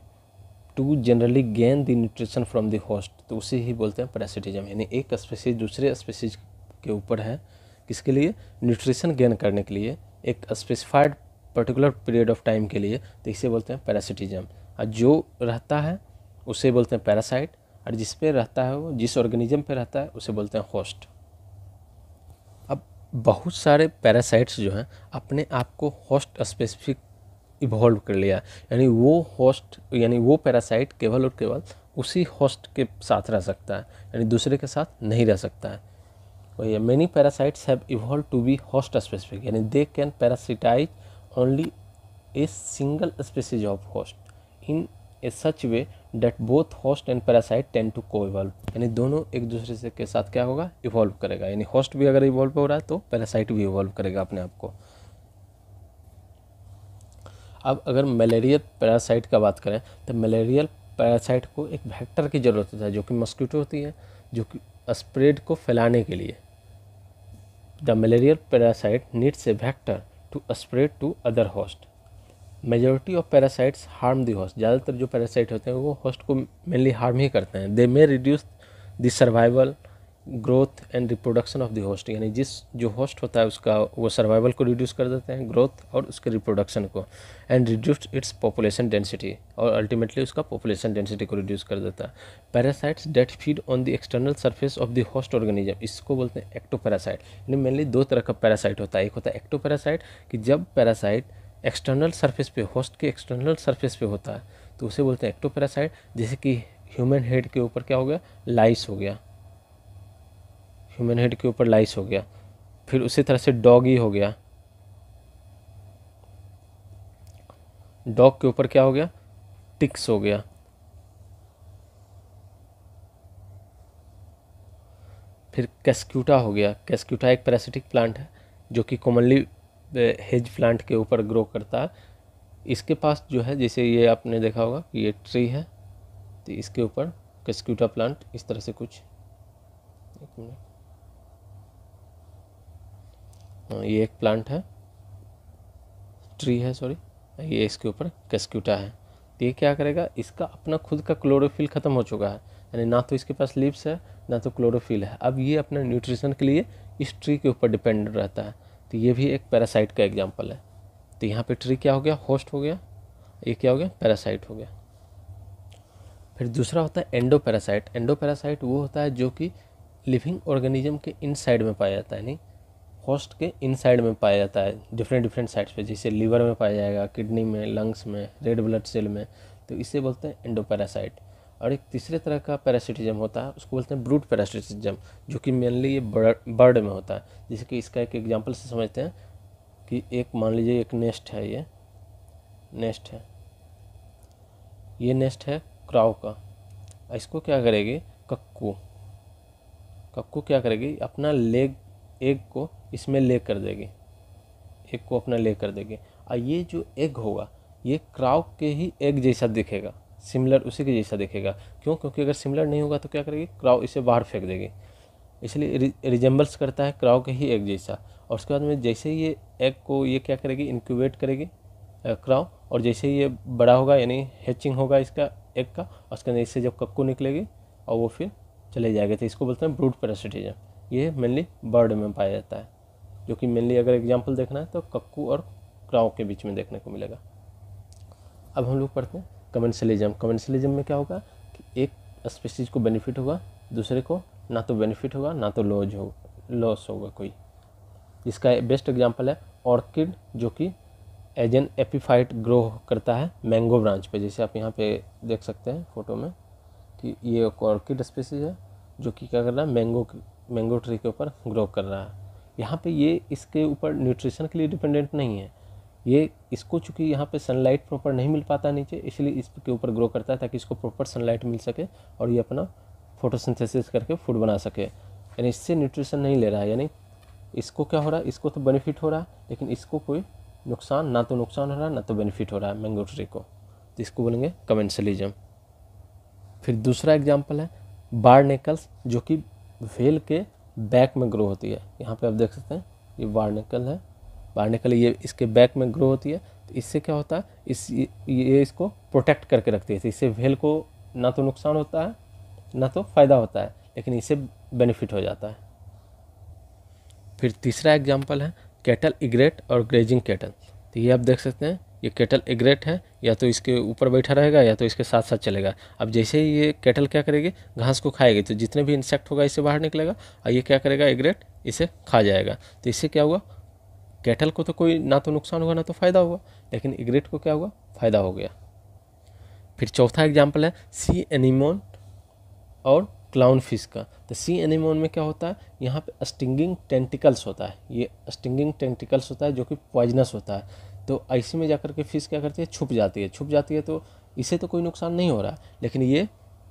to generally gain the nutrition from the host, तो उसे ही बोलते हैं पैरासिटिज्म। यानी एक स्पीसीज दूसरे स्पीसीज के ऊपर है, किसके लिए, न्यूट्रिशन गेन करने के लिए, एक specified particular period of time के लिए, तो इसे बोलते हैं पैरासिटिज्म। और जो रहता है उसे बोलते हैं पैरासाइट, और जिस पे रहता है वो, जिस ऑर्गेनिज्म पे रहता है, उसे बोलते हैं होस्ट। बहुत सारे पैरासाइट्स जो हैं अपने आप को होस्ट स्पेसिफिक इवॉल्व कर लिया, यानी वो पैरासाइट केवल और केवल उसी होस्ट के साथ रह सकता है, यानी दूसरे के साथ नहीं रह सकता है। वही many parasites have evolve to be host specific, यानी they can parasitize only a single species of host in a such way that both host and parasite tend to coevolve, यानी दोनों एक दूसरे से के साथ क्या होगा, इवॉल्व करेगा। यानी होस्ट भी अगर इवॉल्व हो रहा है तो पैरासाइट भी इवॉल्व करेगा अपने आप को। अब अगर मलेरियल पैरासाइट का बात करें तो मलेरियल पैरासाइट को एक वेक्टर की ज़रूरत होता है, जो कि मस्कीटो होती है, जो कि स्प्रेड को फैलाने के लिए। The malarial parasite needs a vector to spread to other host. Majority of parasites harm the host, ज़्यादातर जो पैरासाइट होते हैं वो होस्ट को मेनली हार्म ही करते हैं। They may reduce the survival, growth and reproduction of the host, यानी जो होस्ट होता है उसका वो सर्वाइवल को रिड्यूस कर देते हैं, ग्रोथ और उसके रिप्रोडक्शन को, and reduce its population density, और अल्टीमेटली उसका पॉपुलेशन डेंसिटी को रिड्यूस कर देता है। Parasites that feed on the external surface of the host organism, इसको बोलते हैं एक्टोपैरासाइट। यानी मेनली दो तरह का पैरासाइट होता है, एक होता है एक्टोपैरासाइट कि जब पैरासाइट एक्सटर्नल सरफेस पे, होस्ट के एक्सटर्नल सरफेस पे होता है तो उसे बोलते हैं एक्टोपैरासाइट। जैसे कि ह्यूमन हेड के ऊपर क्या हो गया, लाइस हो गया, ह्यूमन हेड के ऊपर लाइस हो गया। फिर उसी तरह से डॉगी हो गया, डॉग के ऊपर क्या हो गया, टिक्स हो गया। फिर कैस्क्यूटा हो गया। कैस्क्यूटा एक पैरासिटिक प्लांट है जो कि कॉमनली हेज प्लांट के ऊपर ग्रो करता है। इसके पास जो है, जैसे ये आपने देखा होगा कि ये ट्री है, तो इसके ऊपर कैस्क्यूटा प्लांट इस तरह से कुछ, एक मिनट, हाँ ये एक प्लांट है, ट्री है सॉरी, ये इसके ऊपर कैस्क्यूटा है। तो ये क्या करेगा, इसका अपना खुद का क्लोरोफिल ख़त्म हो चुका है, यानी ना तो इसके पास लीव्स है ना तो क्लोरोफिल है। अब ये अपना न्यूट्रिशन के लिए इस ट्री के ऊपर डिपेंड रहता है। तो ये भी एक पैरासाइट का एग्जाम्पल है। तो यहाँ पे ट्री क्या हो गया, होस्ट हो गया, ये क्या हो गया, पैरासाइट हो गया। फिर दूसरा होता है एंडो पैरासाइट। एंडो पैरासाइट वो होता है जो कि लिविंग ऑर्गेनिज्म के इनसाइड में पाया जाता है, नहीं होस्ट के इनसाइड में पाया जाता है, डिफरेंट साइड्स पे, जैसे लीवर में पाया जाएगा, किडनी में, लंग्स में, रेड ब्लड सेल में। तो इसे बोलते हैं एंडो पैरासाइट। और एक तीसरे तरह का पैरासिटिज्म होता है, उसको बोलते हैं ब्रूट पैरासिटिज्म, जो कि मेनली ये बर्ड में होता है। जैसे कि इसका एक एग्जांपल से समझते हैं कि एक मान लीजिए एक नेस्ट है, ये नेस्ट है, ये नेस्ट है क्राउ का। इसको क्या करेगी, कक्कू क्या करेगी, अपना एग को इसमें ले कर देगी, एग को अपना ले कर देगी। और ये जो एग होगा ये क्राउ के ही एग जैसा दिखेगा, सिमिलर उसी के जैसा दिखेगा। क्यों, क्योंकि अगर सिमिलर नहीं होगा तो क्या करेगी, क्राउ इसे बाहर फेंक देगी। इसलिए रिजेंबल्स करता है क्राउ के ही एग जैसा। और उसके बाद में जैसे ही ये एग को ये क्या करेगी, इंक्यूबेट करेगी क्राउ, और जैसे ही ये बड़ा होगा यानी हैचिंग होगा इसका एग का, उसके अंदर इससे जब कक्कू निकलेगी और वो फिर चले जाएगा। तो इसको बोलते हैं ब्रूट पैरासिटिज्म। ये मेनली बर्ड में पाया जाता है, जो कि मेनली अगर एग्जांपल देखना है तो कक्कू और क्राउ के बीच में देखने को मिलेगा। अब हम लोग पढ़ते हैं कमेंसलिज्म। कमेंसलिज्म में क्या होगा कि एक स्पीशीज को बेनिफिट होगा, दूसरे को ना तो बेनिफिट होगा ना तो लॉस होगा कोई। इसका बेस्ट एग्जांपल है ऑर्किड, जो कि एज एन एपीफाइट ग्रो करता है मैंगो ब्रांच पे। जैसे आप यहाँ पे देख सकते हैं फोटो में कि ये एक ऑर्किड स्पीशीज है जो कि क्या कर रहा है, मैंगो ट्री के ऊपर ग्रो कर रहा है। यहाँ पे ये इसके ऊपर न्यूट्रिशन के लिए डिपेंडेंट नहीं है, ये इसको चूँकि यहाँ पे सनलाइट प्रॉपर नहीं मिल पाता नीचे, इसलिए इसके ऊपर ग्रो करता है ताकि इसको प्रॉपर सनलाइट मिल सके और ये अपना फोटोसिंथेसिस करके फूड बना सके। यानी इससे न्यूट्रिशन नहीं ले रहा है, यानी इसको क्या हो रहा है, इसको तो बेनिफिट हो रहा है लेकिन इसको कोई नुकसान, ना तो नुकसान हो रहा है ना तो बेनिफिट हो रहा है मैंगो ट्री को। तो इसको बोलेंगे कमेंसलिज्म। फिर दूसरा एग्जाम्पल है बारनेकल्स, जो कि व्हेल के बैक में ग्रो होती है। यहाँ पे आप देख सकते हैं ये बारनेकल है, बारनेकल ये इसके बैक में ग्रो होती है। तो इससे क्या होता है, ये इसको प्रोटेक्ट करके रखती है। तो इससे व्हेल को ना तो नुकसान होता है ना तो फ़ायदा होता है, लेकिन इससे बेनिफिट हो जाता है। फिर तीसरा एग्जाम्पल है कैटल इग्रेट और ग्रेजिंग कैटल। तो ये आप देख सकते हैं ये कैटल इग्रेट है, या तो इसके ऊपर बैठा रहेगा या तो इसके साथ साथ चलेगा। अब जैसे ही ये कैटल क्या करेगी, घास को खाएगी, तो जितने भी इंसेक्ट होगा इससे बाहर निकलेगा और ये क्या करेगा, इग्रेट इसे खा जाएगा। तो इससे क्या हुआ, कैटल को तो कोई ना तो नुकसान होगा ना तो फ़ायदा होगा, लेकिन इग्रेट को क्या हुआ, फ़ायदा हो गया। फिर चौथा एग्जाम्पल है सी एनीमोन और क्लाउन फिश का। तो सी एनीमोन में क्या होता है, यहाँ पे स्टिंगिंग टेंटिकल्स होता है, ये स्टिंगिंग टेंटिकल्स होता है जो कि पॉइजनस होता है। तो ऐसे में जाकर के फिश क्या करती है, छुप जाती है। तो इसे तो कोई नुकसान नहीं हो रहा, लेकिन ये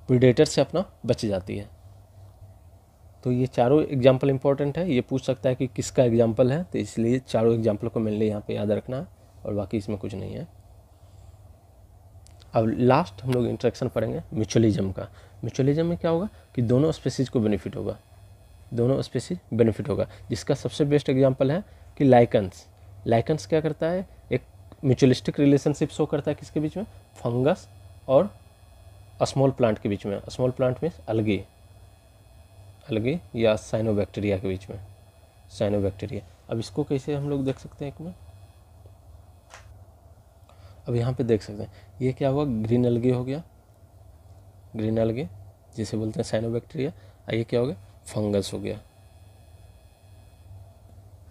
प्रीडेटर से अपना बच जाती है। तो ये चारों एग्जाम्पल इंपॉर्टेंट है, ये पूछ सकता है कि किसका एग्जाम्पल है, तो इसलिए चारों एग्जाम्पल को मेनली यहाँ पे याद रखना है और बाकी इसमें कुछ नहीं है। अब लास्ट हम लोग इंट्रैक्शन पढ़ेंगे म्यूचुअलिज्म का। म्यूचुअलिज्म में क्या होगा कि दोनों स्पीसीज को बेनिफिट होगा, जिसका सबसे बेस्ट एग्जांपल है कि लाइकन्स क्या करता है, एक म्यूचुअलिस्टिक रिलेशनशिप शो करता है किसके बीच में, फंगस और स्मॉल प्लांट के बीच में। स्मॉल प्लांट में अलगी या साइनोबैक्टीरिया के बीच में, साइनोबैक्टीरिया। अब इसको कैसे हम लोग देख सकते हैं एक में, अब यहाँ पे देख सकते हैं ये क्या हुआ, ग्रीन अलगी हो गया, ग्रीन अलगी जिसे बोलते हैं साइनोबैक्टीरिया। ये क्या हो गया, फंगस हो गया।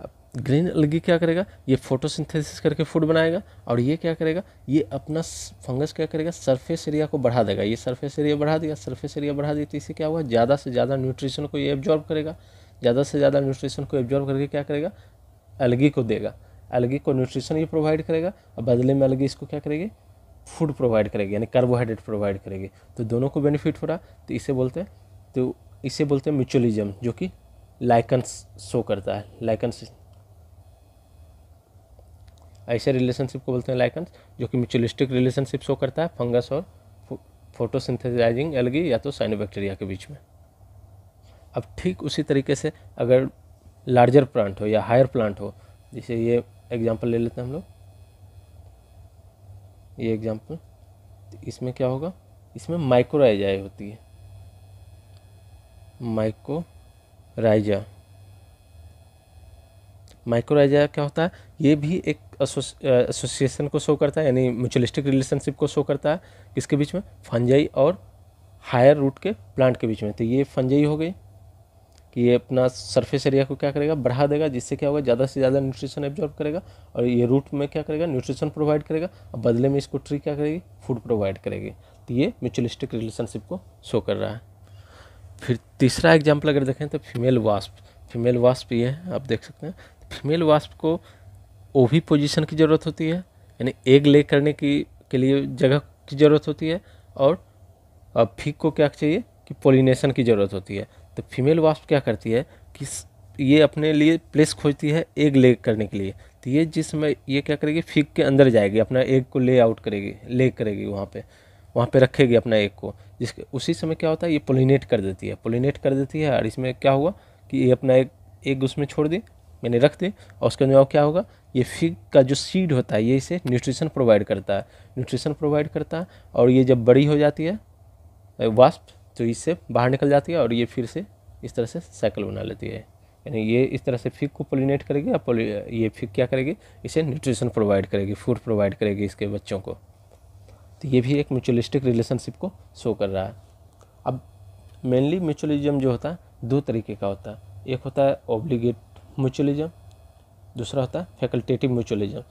अब ग्रीन अलगी क्या करेगा, ये फोटोसिंथेसिस करके फूड बनाएगा, और ये क्या करेगा, ये अपना फंगस क्या करेगा, सरफेस एरिया को बढ़ा देगा। ये सरफेस एरिया बढ़ा दिया तो इससे क्या हुआ, ज़्यादा से ज़्यादा न्यूट्रिशन को ये एब्जॉर्ब करेगा, ज़्यादा से ज़्यादा न्यूट्रिशन को एब्जॉर्ब करके क्या करेगा, अलगी को देगा। अलगी को न्यूट्रिशन ये प्रोवाइड करेगा और बदले में अलगी इसको क्या करेगी, फूड प्रोवाइड करेगी, यानी कार्बोहाइड्रेट प्रोवाइड करेगी। तो दोनों को बेनिफिट हो रहा, तो इसे बोलते हैं म्यूचुअलिज्म, जो कि लाइकेंस शो करता है। लाइकेंस, ऐसे रिलेशनशिप को बोलते हैं लाइकेंस, जो कि म्यूचुअलिस्टिक रिलेशनशिप शो करता है फंगस और फोटोसिंथेसाइजिंग एल्गी या तो साइनोबैक्टीरिया के बीच में। अब ठीक उसी तरीके से अगर लार्जर प्लांट हो या हायर प्लांट हो, जैसे ये एग्जांपल ले लेते हैं हम लोग, ये एग्जांपल, तो इसमें क्या होगा, इसमें माइक्रोराइजाई होती है, माइक्रोराइजा क्या होता है, ये भी एक एसोसिएशन को शो करता है, यानी म्यूचुअलिस्टिक रिलेशनशिप को शो करता है किसके बीच में, फंजाई और हायर रूट के प्लांट के बीच में। तो ये फंजाई हो गई कि ये अपना सरफेस एरिया को क्या करेगा, बढ़ा देगा, जिससे क्या होगा, ज़्यादा से ज़्यादा न्यूट्रिशन एब्जॉर्ब करेगा, और ये रूट में क्या करेगा, न्यूट्रिशन प्रोवाइड करेगा, और बदले में इसको ट्री क्या करेगी, फूड प्रोवाइड करेगी। तो ये म्यूचुअलिस्टिक रिलेशनशिप को शो कर रहा है। फिर तीसरा एग्जाम्पल अगर देखें तो फीमेल वास्प ये है, आप देख सकते हैं। फीमेल वास्प को ओवी पोजीशन की ज़रूरत होती है, यानी एग ले करने के लिए जगह की ज़रूरत होती है, और फीक को क्या चाहिए कि पोलिनेशन की ज़रूरत होती है। तो फीमेल वास्प क्या करती है कि ये अपने लिए प्लेस खोजती है एग ले करने के लिए। तो ये जिस समय ये क्या करेगी, फीक के अंदर जाएगी, अपना एग को ले करेगी, वहाँ पे रखेगी अपना एग को, जिसके उसी समय क्या होता है, ये पोलिनेट कर देती है। और इसमें क्या हुआ कि ये अपना एग उसमें छोड़ दी, मैंने रख दी, और उसके बाद क्या होगा, ये फिग का जो सीड होता है ये इसे न्यूट्रिशन प्रोवाइड करता है, और ये जब बड़ी हो जाती है वास्प, तो इससे बाहर निकल जाती है, और ये फिर से इस तरह से साइकिल बना लेती है, यानी ये इस तरह से फिग को पोलिनेट करेगी, और ये फिग क्या करेगी, इसे न्यूट्रिशन प्रोवाइड करेगी, फूड प्रोवाइड करेगी इसके बच्चों को। तो ये भी एक म्यूचुअलिस्टिक रिलेशनशिप को शो कर रहा है। अब मेनली म्यूचुअलिज्म जो होता है दो तरीके का होता है, एक होता है ऑब्लिगेट म्यूचुअलिज्म, दूसरा होता है facultative mutualism.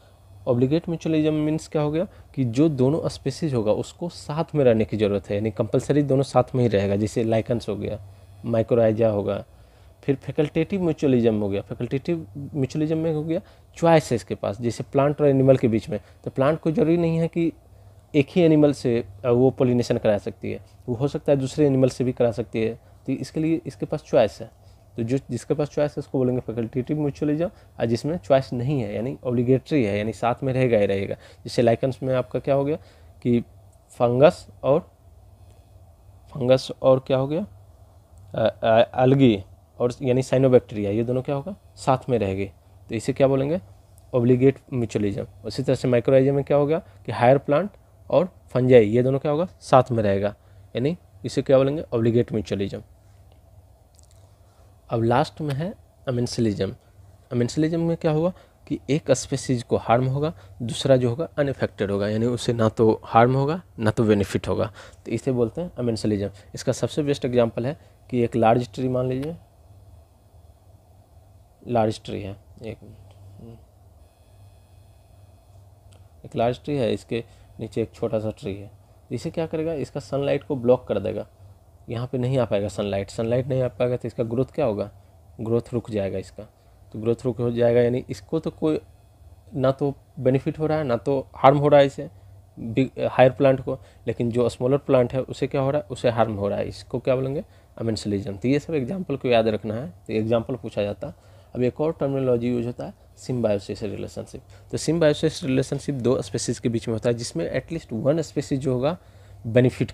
Obligate mutualism means क्या हो गया कि जो दोनों स्पीसीज होगा उसको साथ में रहने की ज़रूरत है, यानी कंपलसरी दोनों साथ में ही रहेगा, जैसे लाइकेंस हो गया, माइक्रोराइजा होगा। फिर फैकल्टेटिव म्यूचुअलिज्म हो गया, फैकल्टेटिव म्यूचुअलिज्म में हो गया चॉइस है इसके पास, जैसे प्लांट और एनिमल के बीच में। तो प्लांट को जरूरी नहीं है कि एक ही एनिमल से वो पोलिनेशन करा सकती है, वो हो सकता है दूसरे एनिमल से भी करा सकती है, तो इसके लिए इसके पास चॉइस है। तो जिसके पास चॉइस है उसको बोलेंगे फैकल्टेटिव म्यूचुअलिज्म, और जिसमें चॉइस नहीं है यानी ऑब्लिगेटरी है, यानी साथ में रहेगा ही रहेगा। जैसे लाइकेंस में आपका क्या हो गया कि फंगस और क्या हो गया, अलगी और यानी साइनोबैक्टीरिया, ये दोनों क्या होगा, साथ में रहेंगे, तो इसे क्या बोलेंगे, ऑब्लिगेट म्यूचुअलिज्म। उसी तरह से माइक्रोराइजा में क्या होगा कि हायर प्लांट और फंजाई, ये दोनों क्या होगा, साथ में रहेगा, यानी इसे क्या बोलेंगे, ऑब्लिगेट म्यूचुअलिज्म। अब लास्ट में है अमेंसिलिज्म। अमेंसिलिज्म में क्या होगा कि एक स्पीसीज को हार्म होगा, दूसरा जो होगा अनइफेक्टेड होगा, यानी उसे ना तो हार्म होगा ना तो बेनिफिट होगा, तो इसे बोलते हैं अमेंसिलिज्म। इसका सबसे बेस्ट एग्जांपल है कि एक लार्ज ट्री, मान लीजिए लार्ज ट्री है, एक लार्ज ट्री है, इसके नीचे एक छोटा सा ट्री है, इसे क्या करेगा, इसका सनलाइट को ब्लॉक कर देगा, यहाँ पे नहीं आ पाएगा सनलाइट नहीं आ पाएगा, तो इसका ग्रोथ क्या होगा, ग्रोथ रुक जाएगा इसका। तो ग्रोथ रुक हो जाएगा, यानी इसको तो कोई ना तो बेनिफिट हो रहा है ना तो हार्म हो रहा है इसे हायर प्लांट को, लेकिन जो स्मॉलर प्लांट है उसे क्या हो रहा है, उसे हार्म हो रहा है। इसको क्या बोलेंगे, अमेंसिलिज्म। तो ये सब एग्जाम्पल को याद रखना है, तो एग्जाम्पल पूछा जाता है। अब एक और टर्मिनोलॉजी यूज होता है सिम्बायोसिस रिलेशनशिप। तो सिम्बायोसिस रिलेशनशिप दो स्पीसीज के बीच में होता है, जिसमें एटलीस्ट वन स्पीसीज जो होगा बेनिफिट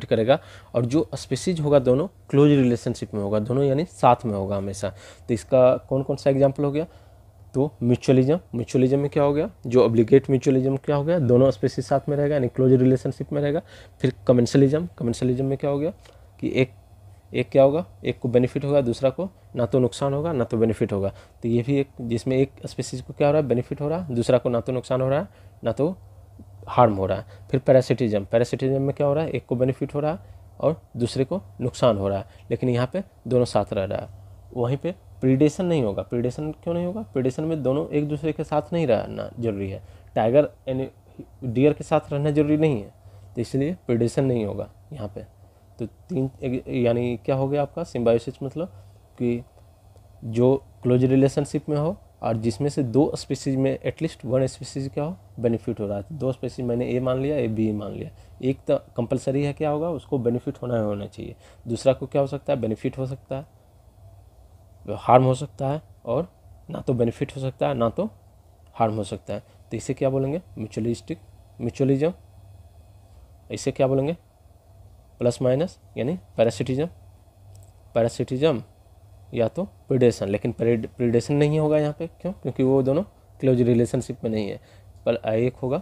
करेगा, और जो स्पीसीज होगा दोनों क्लोज रिलेशनशिप में होगा, दोनों यानी साथ में होगा हमेशा। तो इसका कौन कौन सा एग्जाम्पल हो गया, तो म्यूचुअलिज्म में क्या हो गया, जो ऑब्लिगेट म्यूचुअलिज्म क्या हो गया, दोनों स्पीसीज साथ में रहेगा यानी क्लोज रिलेशनशिप में रहेगा। फिर कमेंसलिज्म में क्या हो गया कि एक क्या होगा, एक को बेनिफिट होगा, दूसरा को ना तो नुकसान होगा ना तो बेनिफिट होगा। तो ये भी एक, जिसमें एक स्पीसीज को क्या हो रहा है, बेनिफिट हो रहा है, दूसरा को ना तो नुकसान हो रहा है ना तो हार्म हो रहा है। फिर पैरासिटिज्म में क्या हो रहा है, एक को बेनिफिट हो रहा है और दूसरे को नुकसान हो रहा है, लेकिन यहाँ पे दोनों साथ रह रहा है। वहीं पे प्रीडेशन नहीं होगा, प्रीडेशन क्यों नहीं होगा, प्रीडेशन में दोनों एक दूसरे के साथ नहीं रहना जरूरी है, टाइगर यानी डियर के साथ रहना जरूरी नहीं है, तो इसलिए प्रीडेशन नहीं होगा यहाँ पे। तो तीन यानी क्या हो गया आपका सिम्बायोसिस, मतलब कि जो क्लोज रिलेशनशिप में हो और जिसमें से 2 स्पीसीज में एटलीस्ट 1 स्पीसीज क्या हो, बेनिफिट हो रहा है। 2 स्पीसीज मैंने ए मान लिया, ए बी मान लिया, एक तो कंपलसरी है, क्या होगा उसको बेनिफिट होना चाहिए, दूसरा को क्या हो सकता है, बेनिफिट हो सकता है, हार्म हो सकता है, और ना तो बेनिफिट हो सकता है ना तो हार्म हो सकता है। तो इसे क्या बोलेंगे, म्यूचुअलिज्म। इसे क्या बोलेंगे, प्लस माइनस यानी पैरासिटिज्म या तो प्रीडेशन। लेकिन प्रीडेशन नहीं होगा यहाँ पे, क्यों, क्योंकि वो दोनों क्लोज रिलेशनशिप में नहीं है। पर एक होगा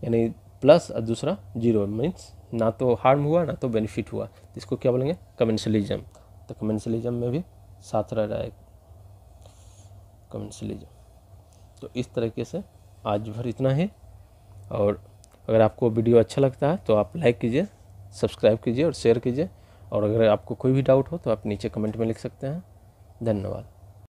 यानी प्लस और दूसरा 0, मीन्स ना तो हार्म हुआ ना तो बेनिफिट हुआ, तो इसको क्या बोलेंगे, कमेंसलिज्म। तो कमेंसलिज्म में भी साथ रह रहा है कमेंसलिज्म। तो इस तरीके से आज भर इतना ही। और अगर आपको वीडियो अच्छा लगता है तो आप लाइक कीजिए, सब्सक्राइब कीजिए और शेयर कीजिए। और अगर आपको कोई भी डाउट हो तो आप नीचे कमेंट में लिख सकते हैं। धन्यवाद।